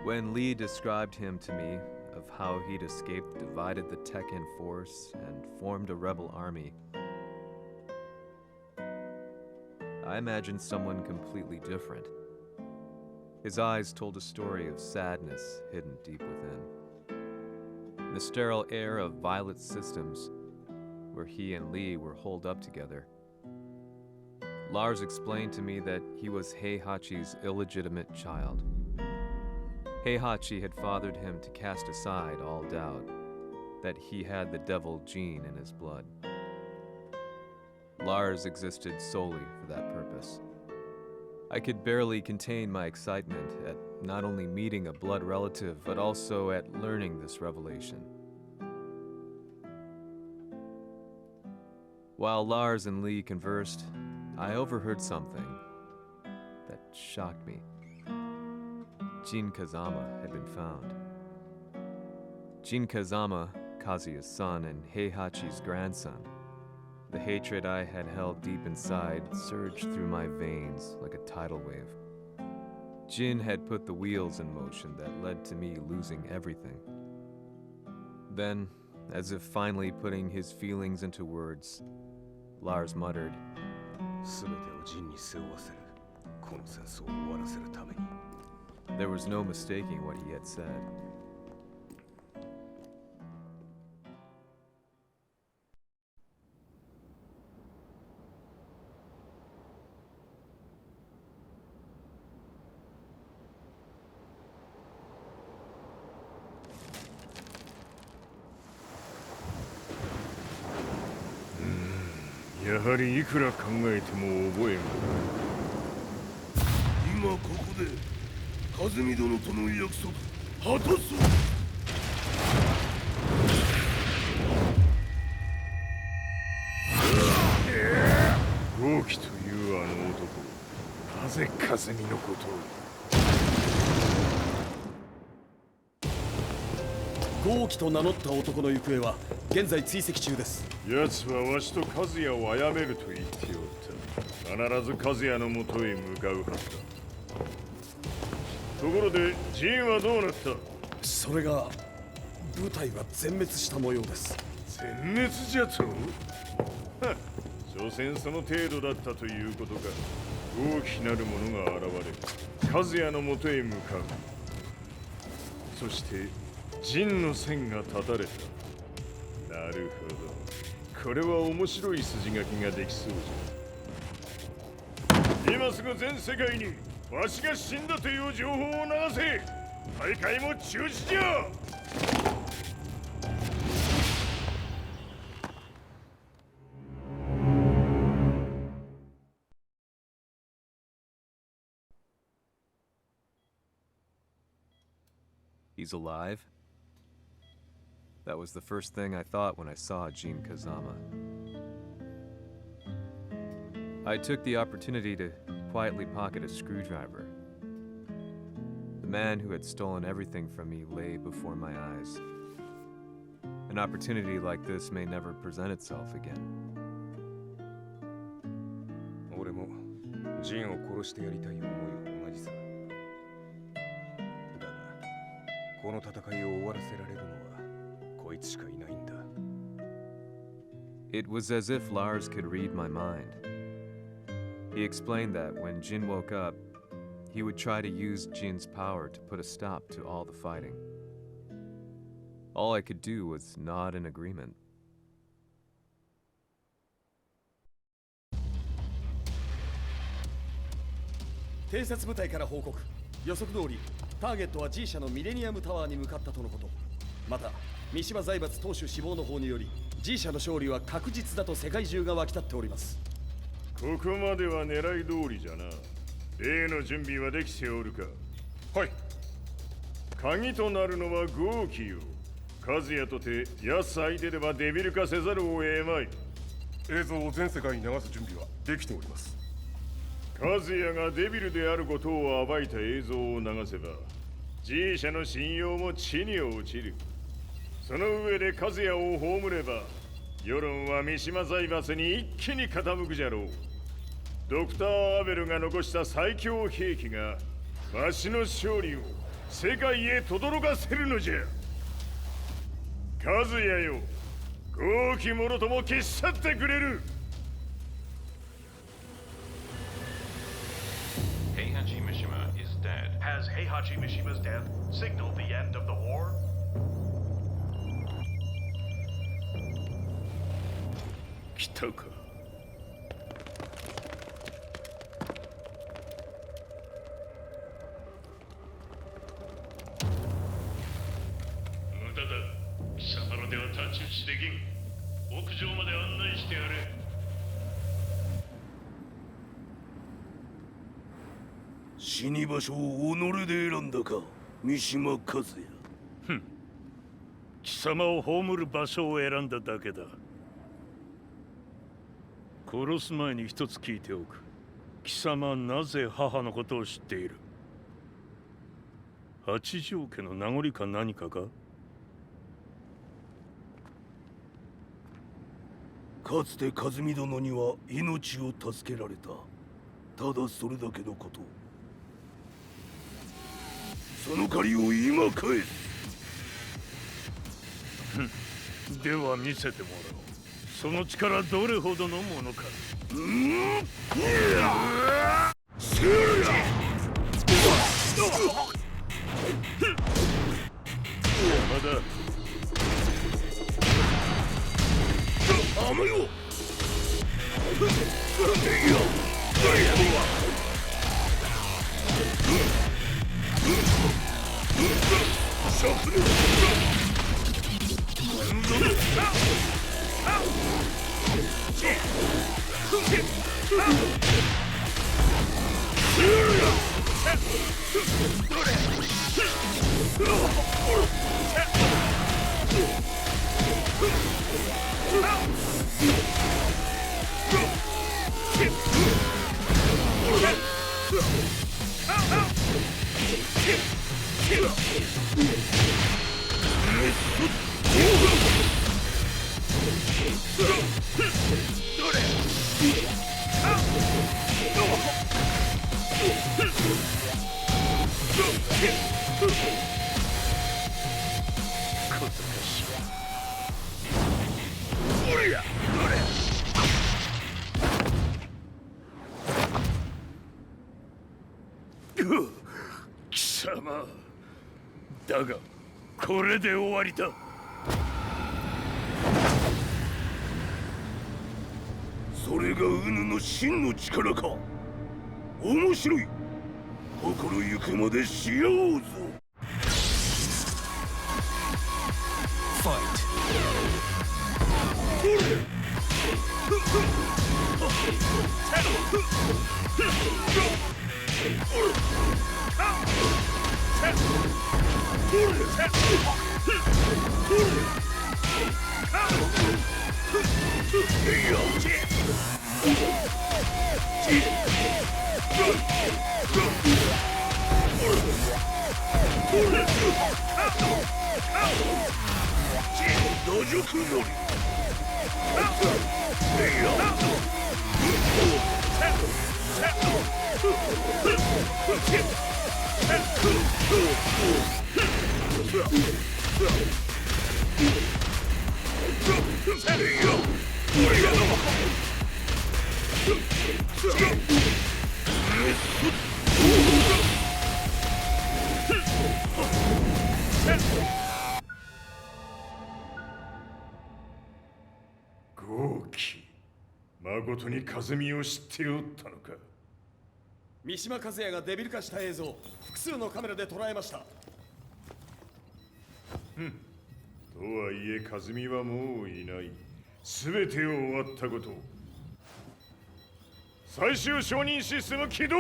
When Lee described him to me, of how he'd escaped, divided the Tekken force, and formed a rebel army, I imagined someone completely different. His eyes told a story of sadness hidden deep within. The sterile air of Violet Systems, where he and Lee were holed up together. Lars explained to me that he was Heihachi's illegitimate child. Heihachi had fathered him to cast aside all doubt that he had the devil gene in his blood. Lars existed solely for that purpose. I could barely contain my excitement at not only meeting a blood relative, but also at learning this revelation. While Lars and Lee conversed, I overheard something that shocked me. Jin Kazama had been found. Jin Kazama, Kazuya's son and Heihachi's grandson. The hatred I had held deep inside surged through my veins like a tidal wave. Jin had put the wheels in motion that led to me losing everything. Then, as if finally putting his feelings into words, Lars muttered, There was no mistaking what he had said.やはりいくら考えても覚えがない。今ここで和美殿との約束果たそう。ごぜ風見のことを。豪輝と名乗った男の行方は現在追跡中です。奴はわしと和也を殺めると言っておった。必ず和也のもとへ向かうはずだ。ところでジンはどうなった？それが部隊は全滅した模様です。全滅じゃと？はっ、所詮その程度だったということか。大きなるものが現れ、和也のもとへ向かう。そして陣の線が断たれた。なるほど、これは面白い筋書きができそうじゃ。今すぐ全世界にわしが死んだという情報を流せ。大会も中止じゃ。He's alive? That was the first thing I thought when I saw Jin Kazama. I took the opportunity to quietly pocket a screwdriver. The man who had stolen everything from me lay before my eyes. An opportunity like this may never present itself again. 俺もジンを殺してやりたい思いは同じさ。だが、この戦いを終わらせられるのはこいつしかいないんだ。It was as if Lars could read my mind. He explained that when Jin woke up, he would try to use Jin's power to put a stop to all the fighting. All I could do was nod in agreement. 偵察部隊から報告。予測通り、ターゲットは G 社のミレニアムタワーに向かったとのこと。また、三島財閥当主死亡の方により、G 社の勝利は確実だと世界中が沸き立っております。ここまでは狙い通りじゃな。例の準備はできておるか？はい。鍵となるのは豪輝よ。和也とて奴相手ではデビル化せざるを得まい。映像を全世界に流す準備はできております。和也がデビルであることを暴いた映像を流せば G 社の信用も地に落ちる。その上で和也を葬れば世論は三島財閥に一気に傾くじゃろう。ドクター・アベルが残した最強兵器がわしの勝利を世界へ轟かせるのじゃ。和也よ、豪輝者とも消し去ってくれる。Heihachi Mishima is dead. Has Heihachi Mishima's death signaled the end of the war? 来たか。無駄だ。貴様らでは太刀打ちできん。屋上まで案内してやれ。死に場所を己で選んだか、三島和也。ふん。貴様を葬る場所を選んだだけだ。殺す前に一つ聞いておく。貴様はなぜ母のことを知っている？八条家の名残か何かか？かつて和美殿には命を助けられた。ただそれだけのこと。その借りを今返す。では見せてもらおう。その力どれほどのものか。まだ甘よ。貴様だがこれで終わりだ。それがウヌの真の力か。面白い。心ゆくまでしようぞ。土足乗り。豪気、誠に和美を知っておったのか。三島和也がデビル化した映像、複数のカメラで捉えました。とはいえ和美はもういない。全てを終わったこと。最終承認システム起動。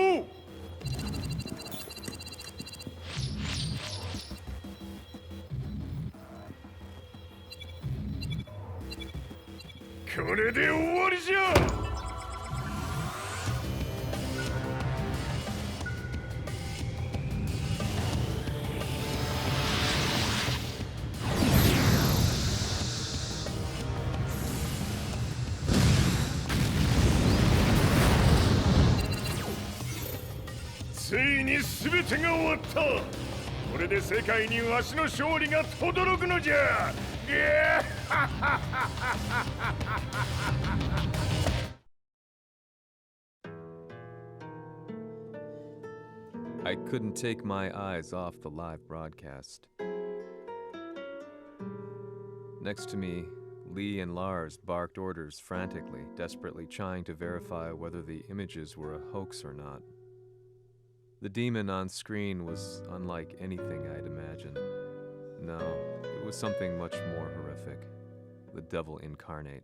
これで終わりじゃ。ついに全てが終わった。これで世界にわしの勝利が轟くのじゃ。I couldn't take my eyes off the live broadcast. Next to me, Lee and Lars barked orders frantically, desperately trying to verify whether the images were a hoax or not. The demon on screen was unlike anything I'd imagined. No, it was something much more horrific. The devil incarnate.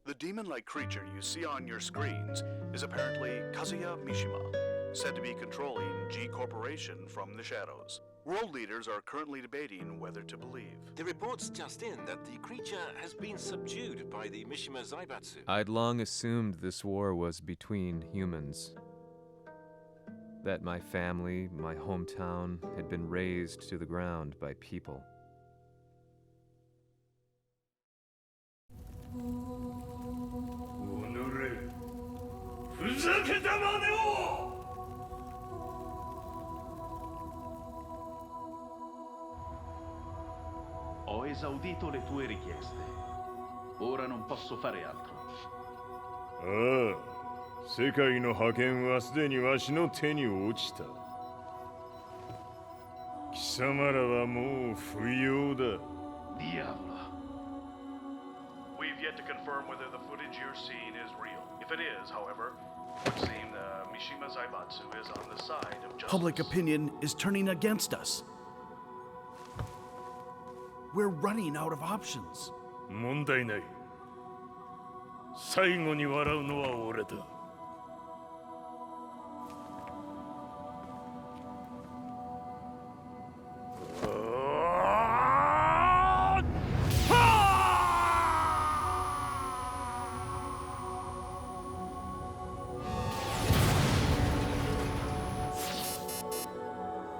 The demon-like creature you see on your screens is apparently Kazuya Mishima, said to be controlling G Corporation from the shadows. World leaders are currently debating whether to believe. The reports just in that the creature has been subdued by the Mishima Zaibatsu. I'd long assumed this war was between humans. That my family, my hometown, had been razed to the ground by people. Ho esaudito le tue richieste. Ora non posso fare altro. 世界の覇権はすでにわしの手に落ちた。貴様らはもう不要だ。Diavolo. We've yet to confirm whether the footage you're seeing is real. If it is, however, it would seem Mishima Zaibatsu is on the side of justice. Public opinion is turning against us. We're running out of options. 問題ない。最後に笑うのは俺だ。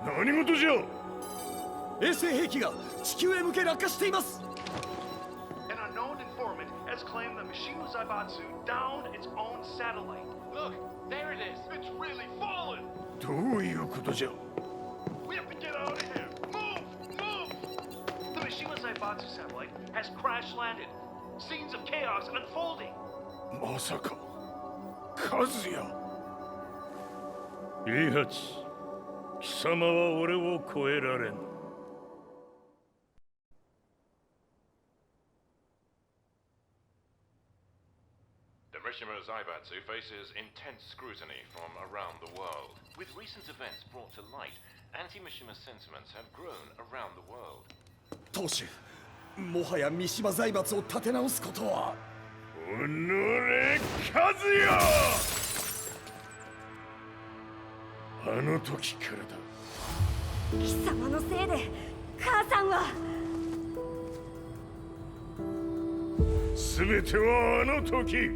何事じゃ。衛星兵器が地球へ向け落下しています。 An unknown informant has claimed the Mishima Zaibatsu downed its own satellite. Look, there it is. It's really fallen. どういうことじゃ。 We have to get out of here. Move! The Mishima Zaibatsu satellite has crash landed. Scenes of chaos unfolding. まさか、カズヤ。イハチ、貴様は俺を超えられん。The Mishima Zaibatsu faces intense scrutiny from around the world. With recent events brought to light, anti-Mishima sentiments have grown around the world. 当主、もはや三島財閥を立て直すことは。おのれ、カズヤ。あの時からだ。貴様のせいで母さんは。全てはあの時。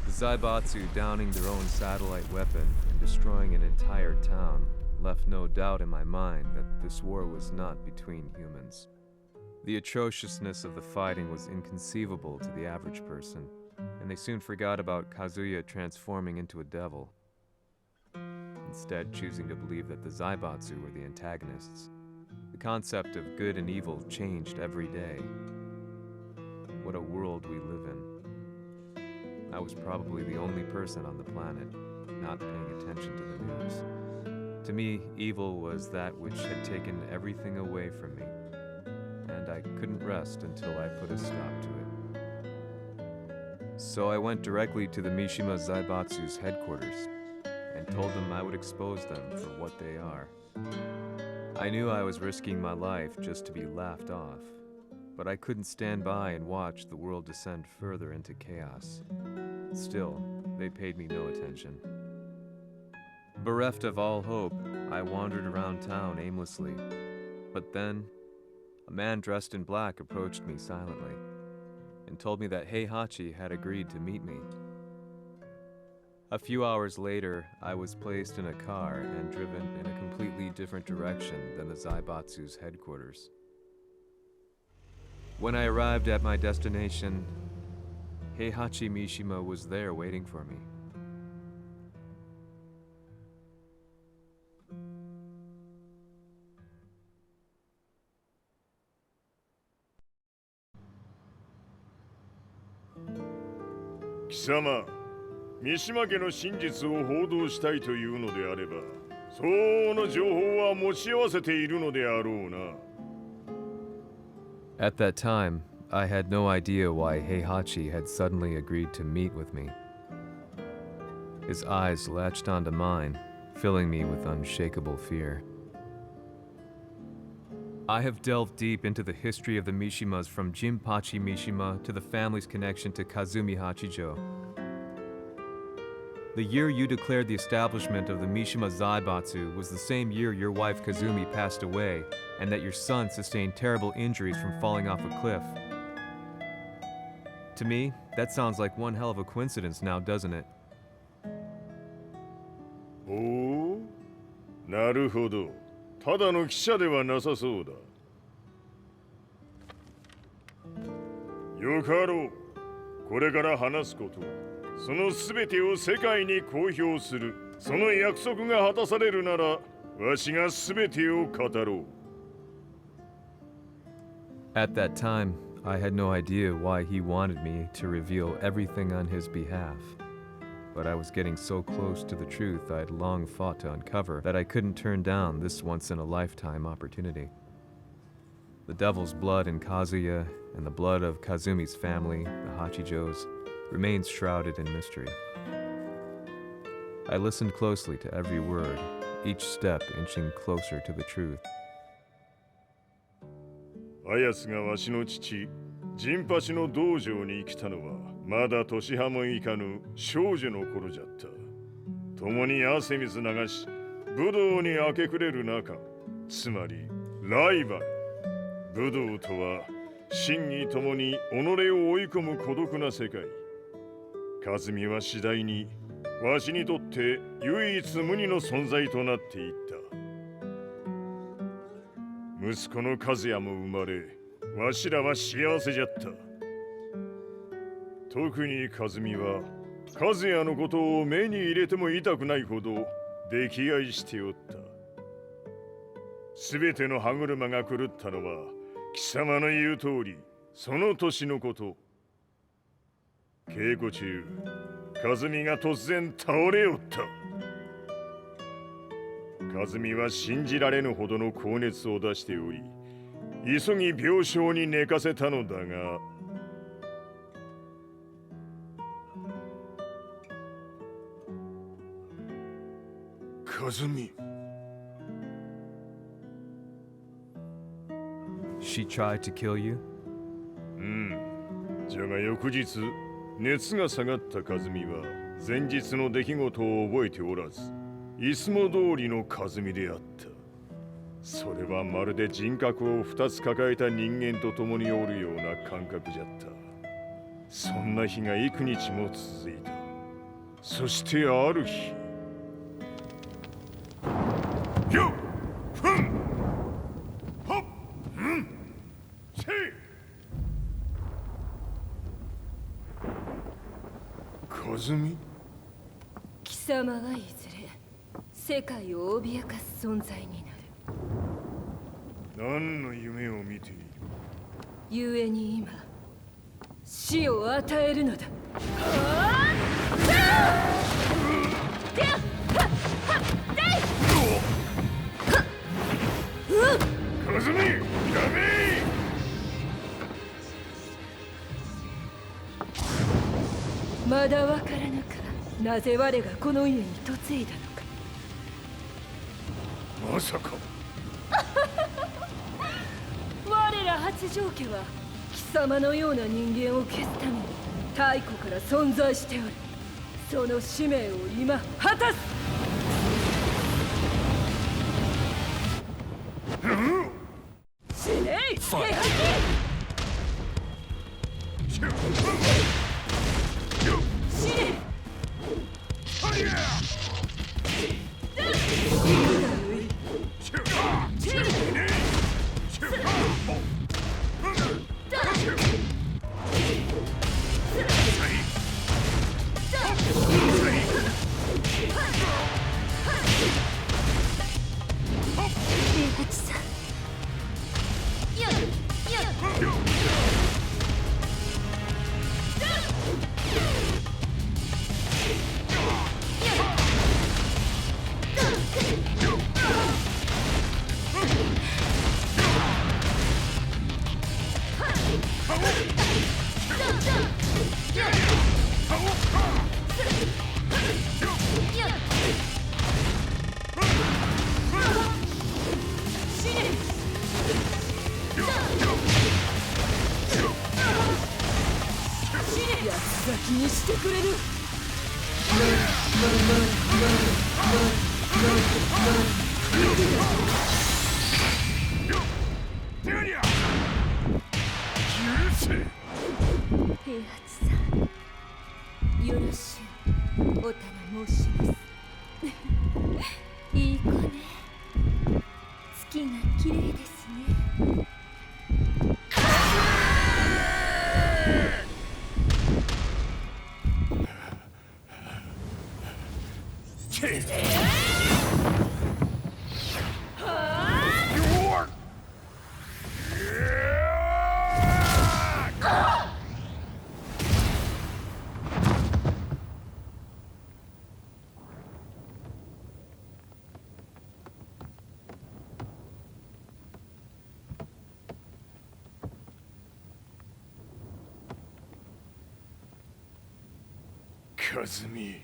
The Zaibatsu downing their own satellite weapon and destroying an entire town left no doubt in my mind that this war was not between humans. The atrociousness of the fighting was inconceivable to the average person, and they soon forgot about Kazuya transforming into a devil, instead choosing to believe that the Zaibatsu were the antagonists. The concept of good and evil changed every day. What a world we live in. I was probably the only person on the planet not paying attention to the news. To me, evil was that which had taken everything away from me, and I couldn't rest until I put a stop to it. So I went directly to the Mishima Zaibatsu's headquarters and told them I would expose them for what they are. I knew I was risking my life just to be laughed off, but I couldn't stand by and watch the world descend further into chaos. Still, they paid me no attention. Bereft of all hope, I wandered around town aimlessly. But then, a man dressed in black approached me silently and told me that Heihachi had agreed to meet me. A few hours later, I was placed in a car and driven in a completely different direction than the Zaibatsu's headquarters. When I arrived at my destination, Heihachi Mishima was there waiting for me. Kisama, 三島家の真実を報道したいというのであれば、相応の情報は持ち合わせているのであろうな。At that time, I had no idea why Heihachi had suddenly agreed to meet with me. His eyes latched onto mine, filling me with unshakable fear. I have delved deep into the history of the Mishimas from Jinpachi Mishima to the family's connection to Kazumi Hachijo. The year you declared the establishment of the Mishima Zaibatsu was the same year your wife Kazumi passed away, and that your son sustained terrible injuries from falling off a cliff. To me, that sounds like one hell of a coincidence now, doesn't it? おお、なるほど。ただの記者ではなさそうだ。よかろう。これから話すことは、そのすべてを世界に公表する。その約束が果たされるなら、わしがすべてを語ろう。At that time, I had no idea why he wanted me to reveal everything on his behalf. But I was getting so close to the truth I'd long fought to uncover that I couldn't turn down this once-in-a-lifetime opportunity. The devil's blood in Kazuya and the blood of Kazumi's family, the Hachijos, remains shrouded in mystery. I listened closely to every word, each step inching closer to the truth. あやつがわしの父、ジンパチの道場に来たのは、まだ年半もいかぬ少女の頃じゃった。共に汗水流し、武道に明け暮れる中、つまりライバル。武道とは真にともに己を追い込む孤独な世界。和美は次第にわしにとって唯一無二の存在となっていった。息子の和也も生まれ、わしらは幸せじゃった。特に和美は和也のことを目に入れても痛くないほど溺愛しておった。すべての歯車が狂ったのは貴様の言う通りその年のこと。稽古中和美が突然倒れおった。和美は信じられぬほどの高熱を出しており、急ぎ病床に寝かせたのだが、和美。 She tried to kill you? じゃが翌日熱が下がった和美は前日の出来事を覚えておらず、いつも通りの和美であった。それはまるで人格を2つ抱えた人間と共におるような感覚じゃった。そんな日が幾日も続いた。そしてある日、よっふんほっうんせい。和美。貴様はいずれ世界を脅かす存在になる。何の夢を見ている？故に今死を与えるのだ。和美、ダメ！まだわからぬか。なぜ我がこの家に嫁いだのか。まさか。我ら八丈家は貴様のような人間を消すために太古から存在しておる。その使命を今果たす。死ねい、平八！死ね！気にしてくれる。平八さん、よろしゅうおたな申します。いい子ね。月が綺麗ですね。和美。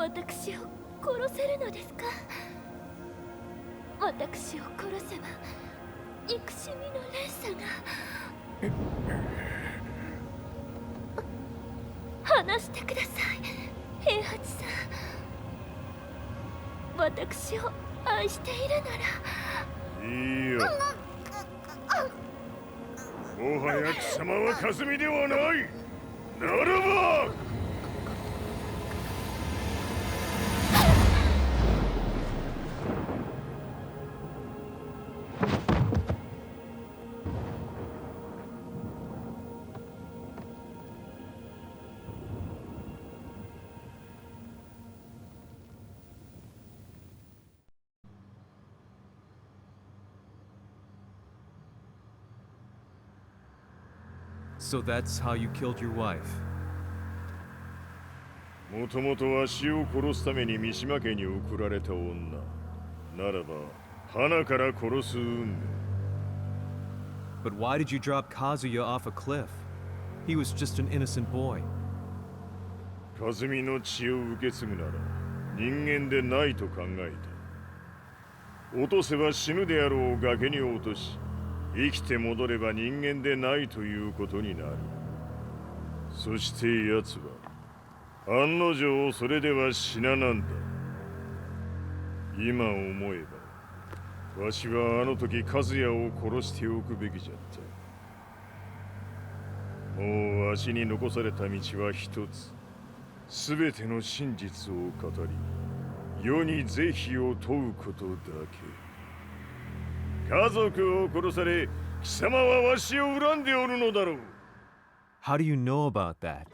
私を殺せるのですか？私を殺せば憎しみの連鎖が。話してください、平八さん。私を愛しているなら。いいよ。もはや貴様はカズミではない。ならばSo that's how you killed your wife. もともとわしを殺すために三島家に送られた女。ならば、花から殺す運命。But why did you drop Kazuya off a cliff? He was just an innocent boy. カズミの血を受け継ぐなら、人間でないと考えた。落とせば死ぬであろう崖に落とし、生きて戻れば人間でないということになる。そして奴は案の定それでは死ななんだ。今思えばわしはあの時和也を殺しておくべきじゃった。もうわしに残された道は一つ。すべての真実を語り世に是非を問うことだけ。家族を殺され、貴様はわしを恨んでおるのだろう。How do you know about that?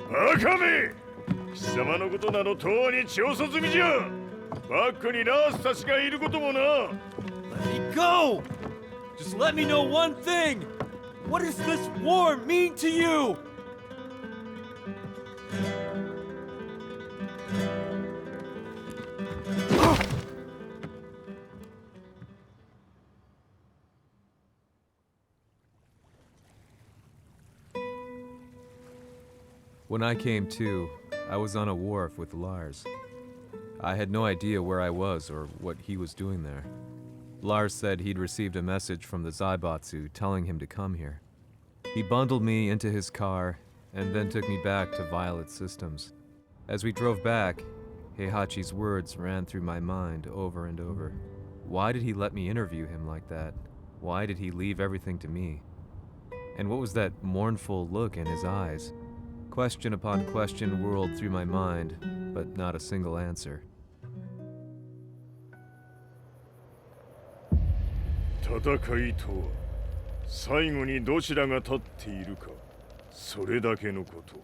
バカめ！貴様のことなどとうに調査済みじゃ。バックにナースたちがいることもな。Let me go! Just let me know one thing! What does this war mean to you? When I came to, I was on a wharf with Lars. I had no idea where I was or what he was doing there. Lars said he'd received a message from the Zaibatsu telling him to come here. He bundled me into his car and then took me back to Violet Systems. As we drove back, Heihachi's words ran through my mind over and over. Why did he let me interview him like that? Why did he leave everything to me? And what was that mournful look in his eyes? Question upon question whirled through my mind, but not a single answer. 戦いとは最後にどちらが立っているか、それだけのこと。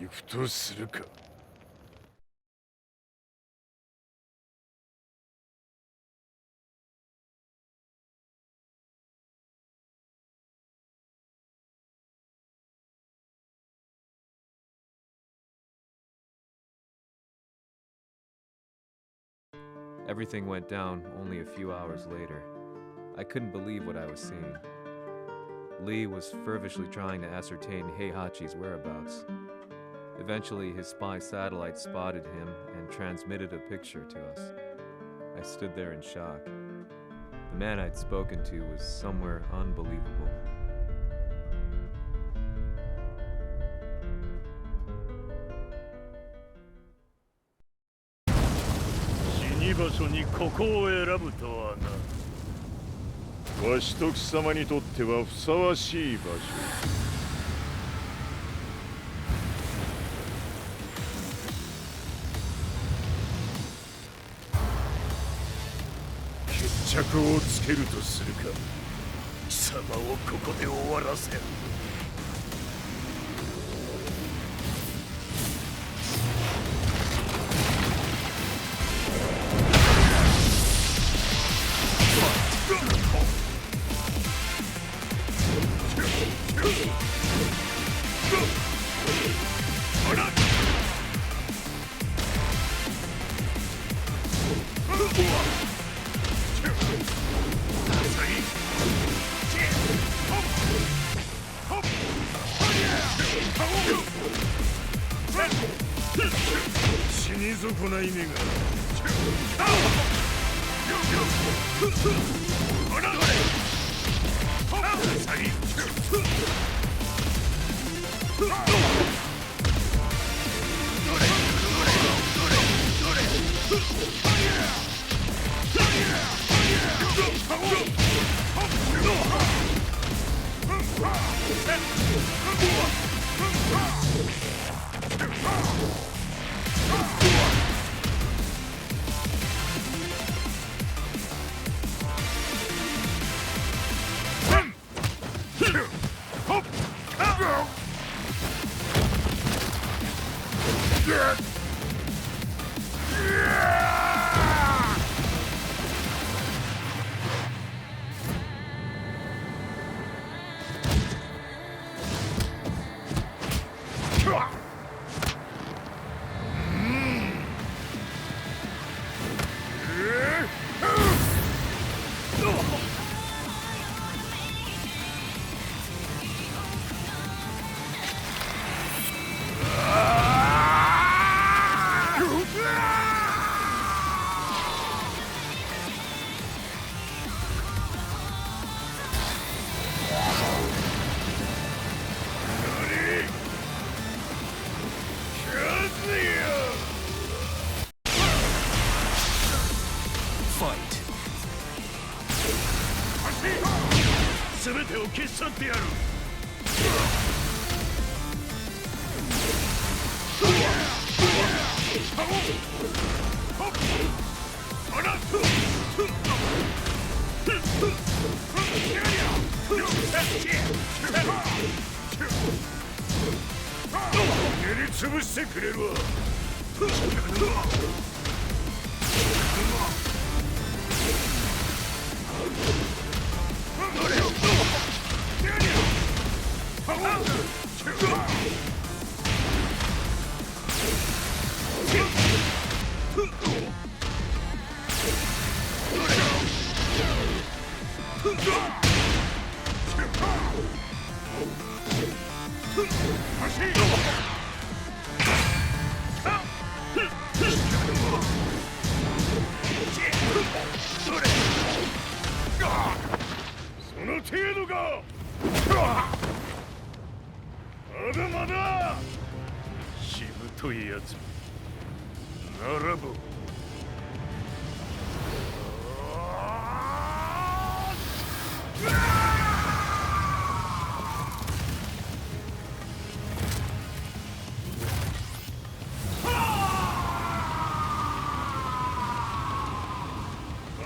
行くとするか。Everything went down only a few hours later. I couldn't believe what I was seeing. Lee was feverishly trying to ascertain Heihachi's whereabouts. Eventually, his spy satellite spotted him and transmitted a picture to us. I stood there in shock. The man I'd spoken to was somewhere unbelievable. 場所にここを選ぶとはな。わしと貴様にとってはふさわしい場所。決着をつけるとするか。貴様をここで終わらせる。見損ない目が。全てを消し去ってやる。塗りつぶしてくれるわ。その程度か。まだまだしぶといやつならば。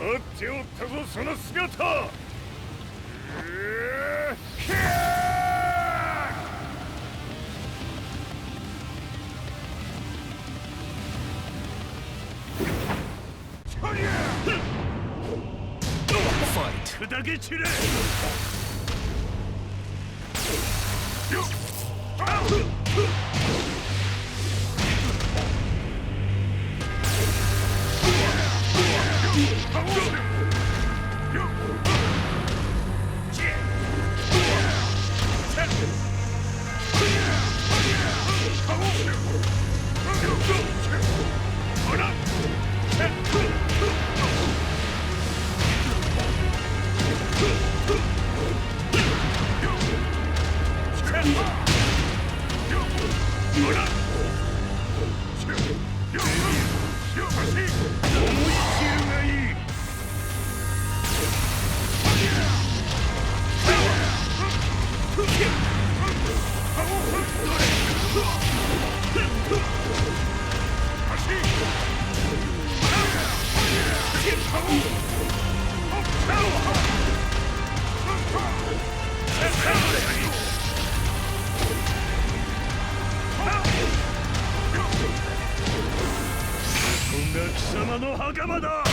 待っておったぞその姿。砕け散れ。こんな貴様の袴だ。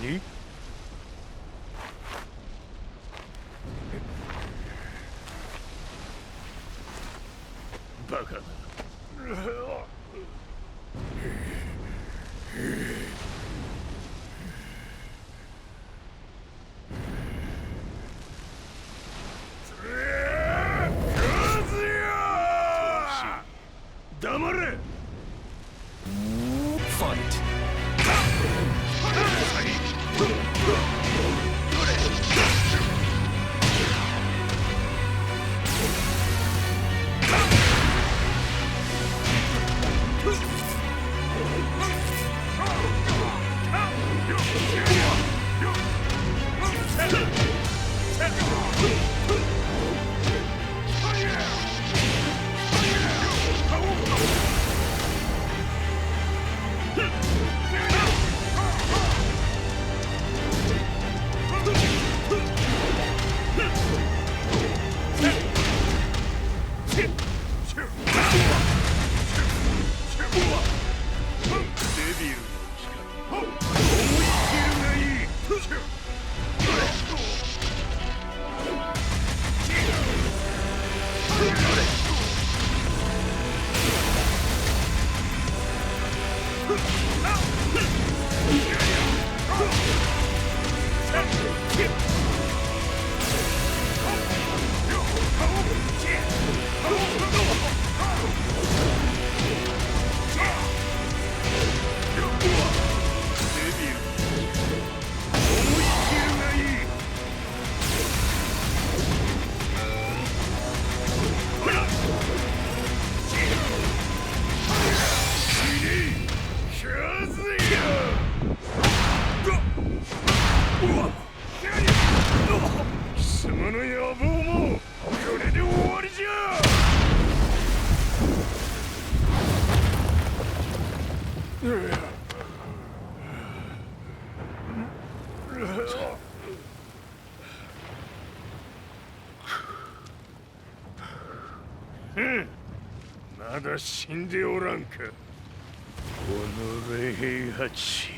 何？バカだ。黙れ。貴様の野望もこれで終わりじゃ。まだ死んでおらんか。おのれ平八。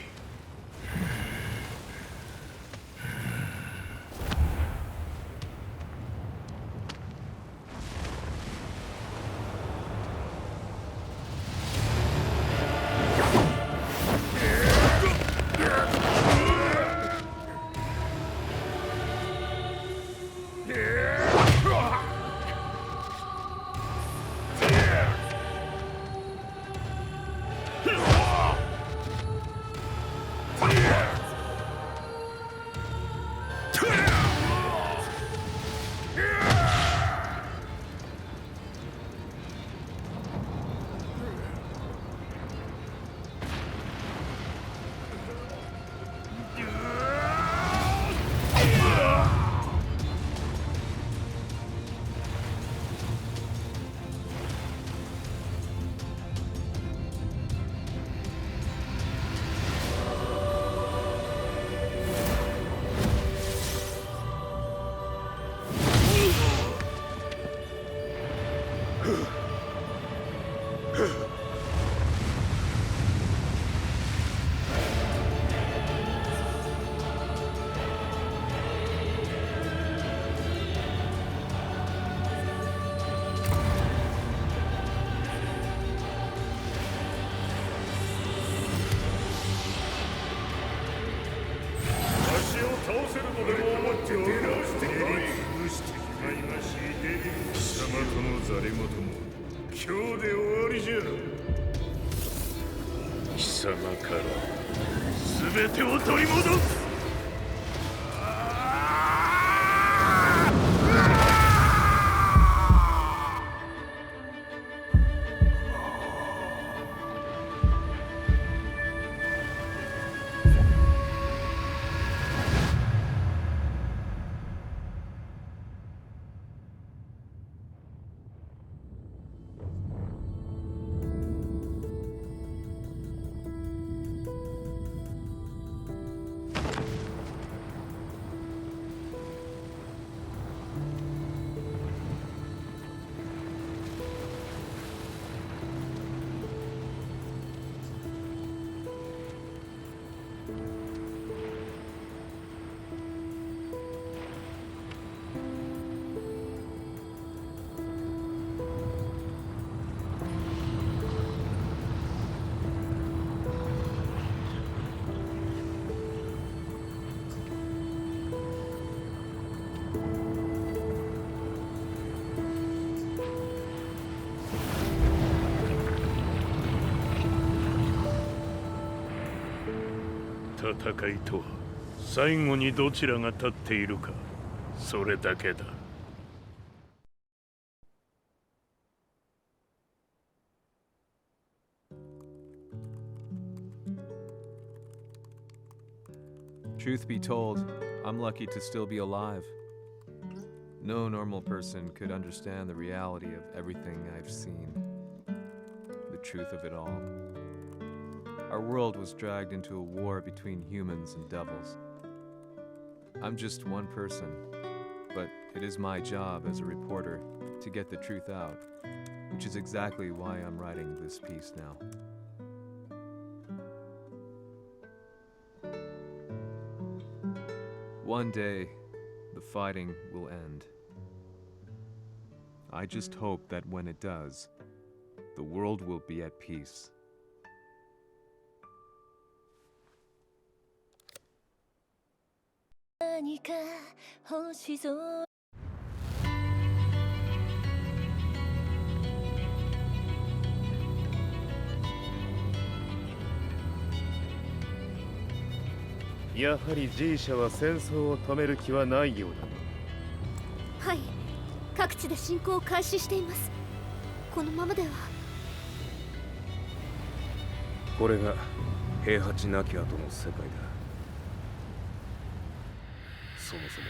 貴様から全てを取り戻す。戦いとは最後にどちらが立っているか、それだけだ。Truth be told, I'm lucky to still be alive. No normal person could understand the reality of everything I've seen. The truth of it all. Our world was dragged into a war between humans and devils. I'm just one person, but it is my job as a reporter to get the truth out, which is exactly why I'm writing this piece now. One day, the fighting will end. I just hope that when it does, the world will be at peace. Yaはり G 社は戦争を止める気はないようだ。はい、各地で侵攻を開始しています。このままでは。これが平八なき後の世界だ。そもそも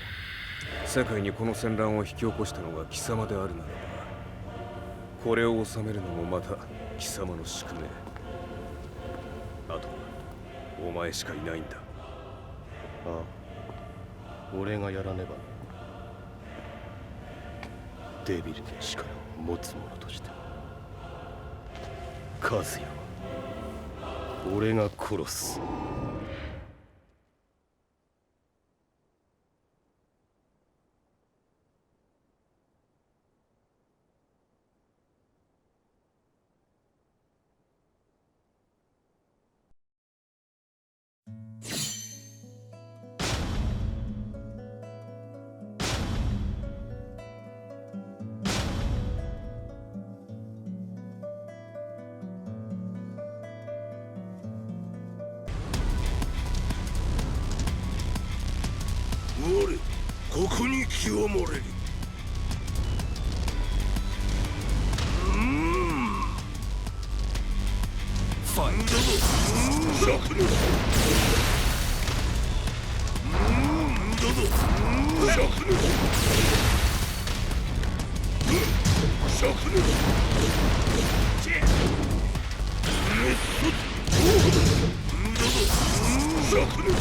世界にこの戦乱を引き起こしたのが貴様であるならば、これを治めるのもまた貴様の宿命。あとはお前しかいないんだ。ああ、俺がやらねば。デビルの力を持つ者としてカズヤは俺が殺す。我ここに清盛れる。ファインドシャクルどうぞシャクルシャクルチェメッソどうぞシャクル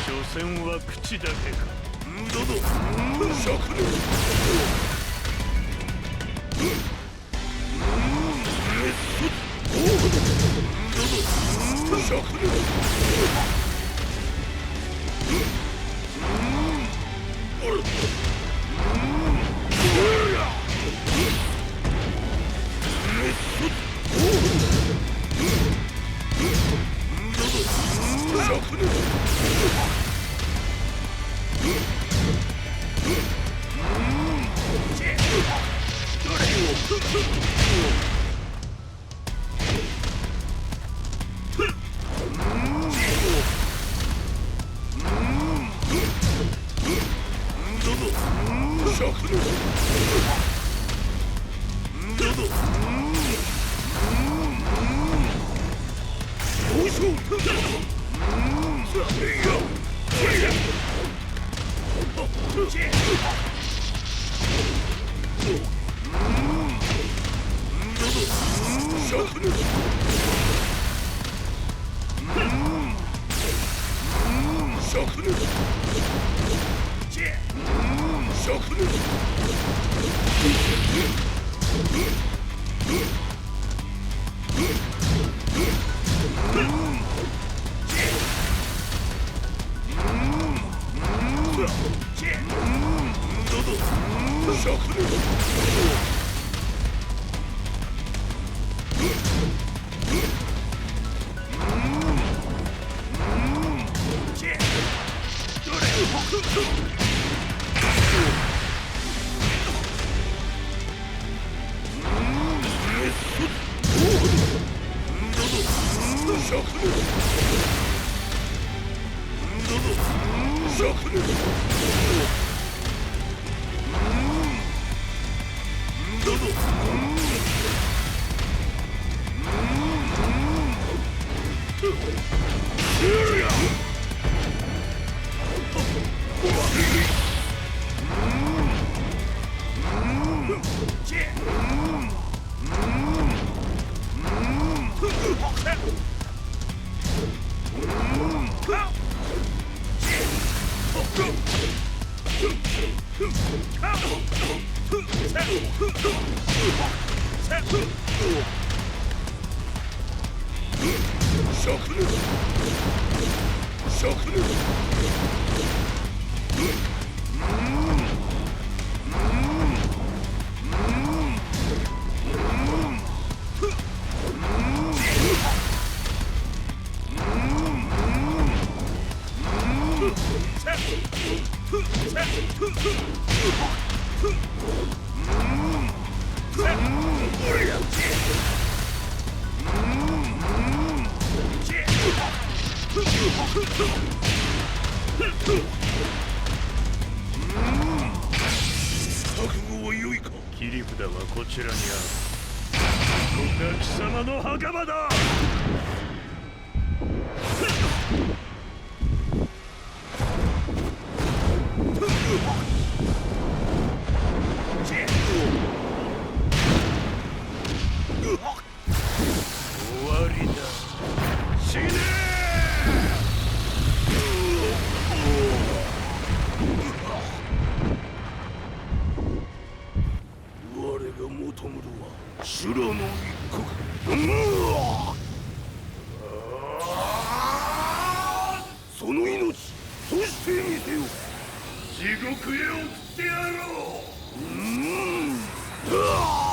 所詮は口だけか。どうぞシャクルシャクル切り札はこちらにある。ここが貴様の墓場だ。終わりだ。死ね我が求むるは修羅の一刻。その命そして見せよ。地獄へ送ってやろう。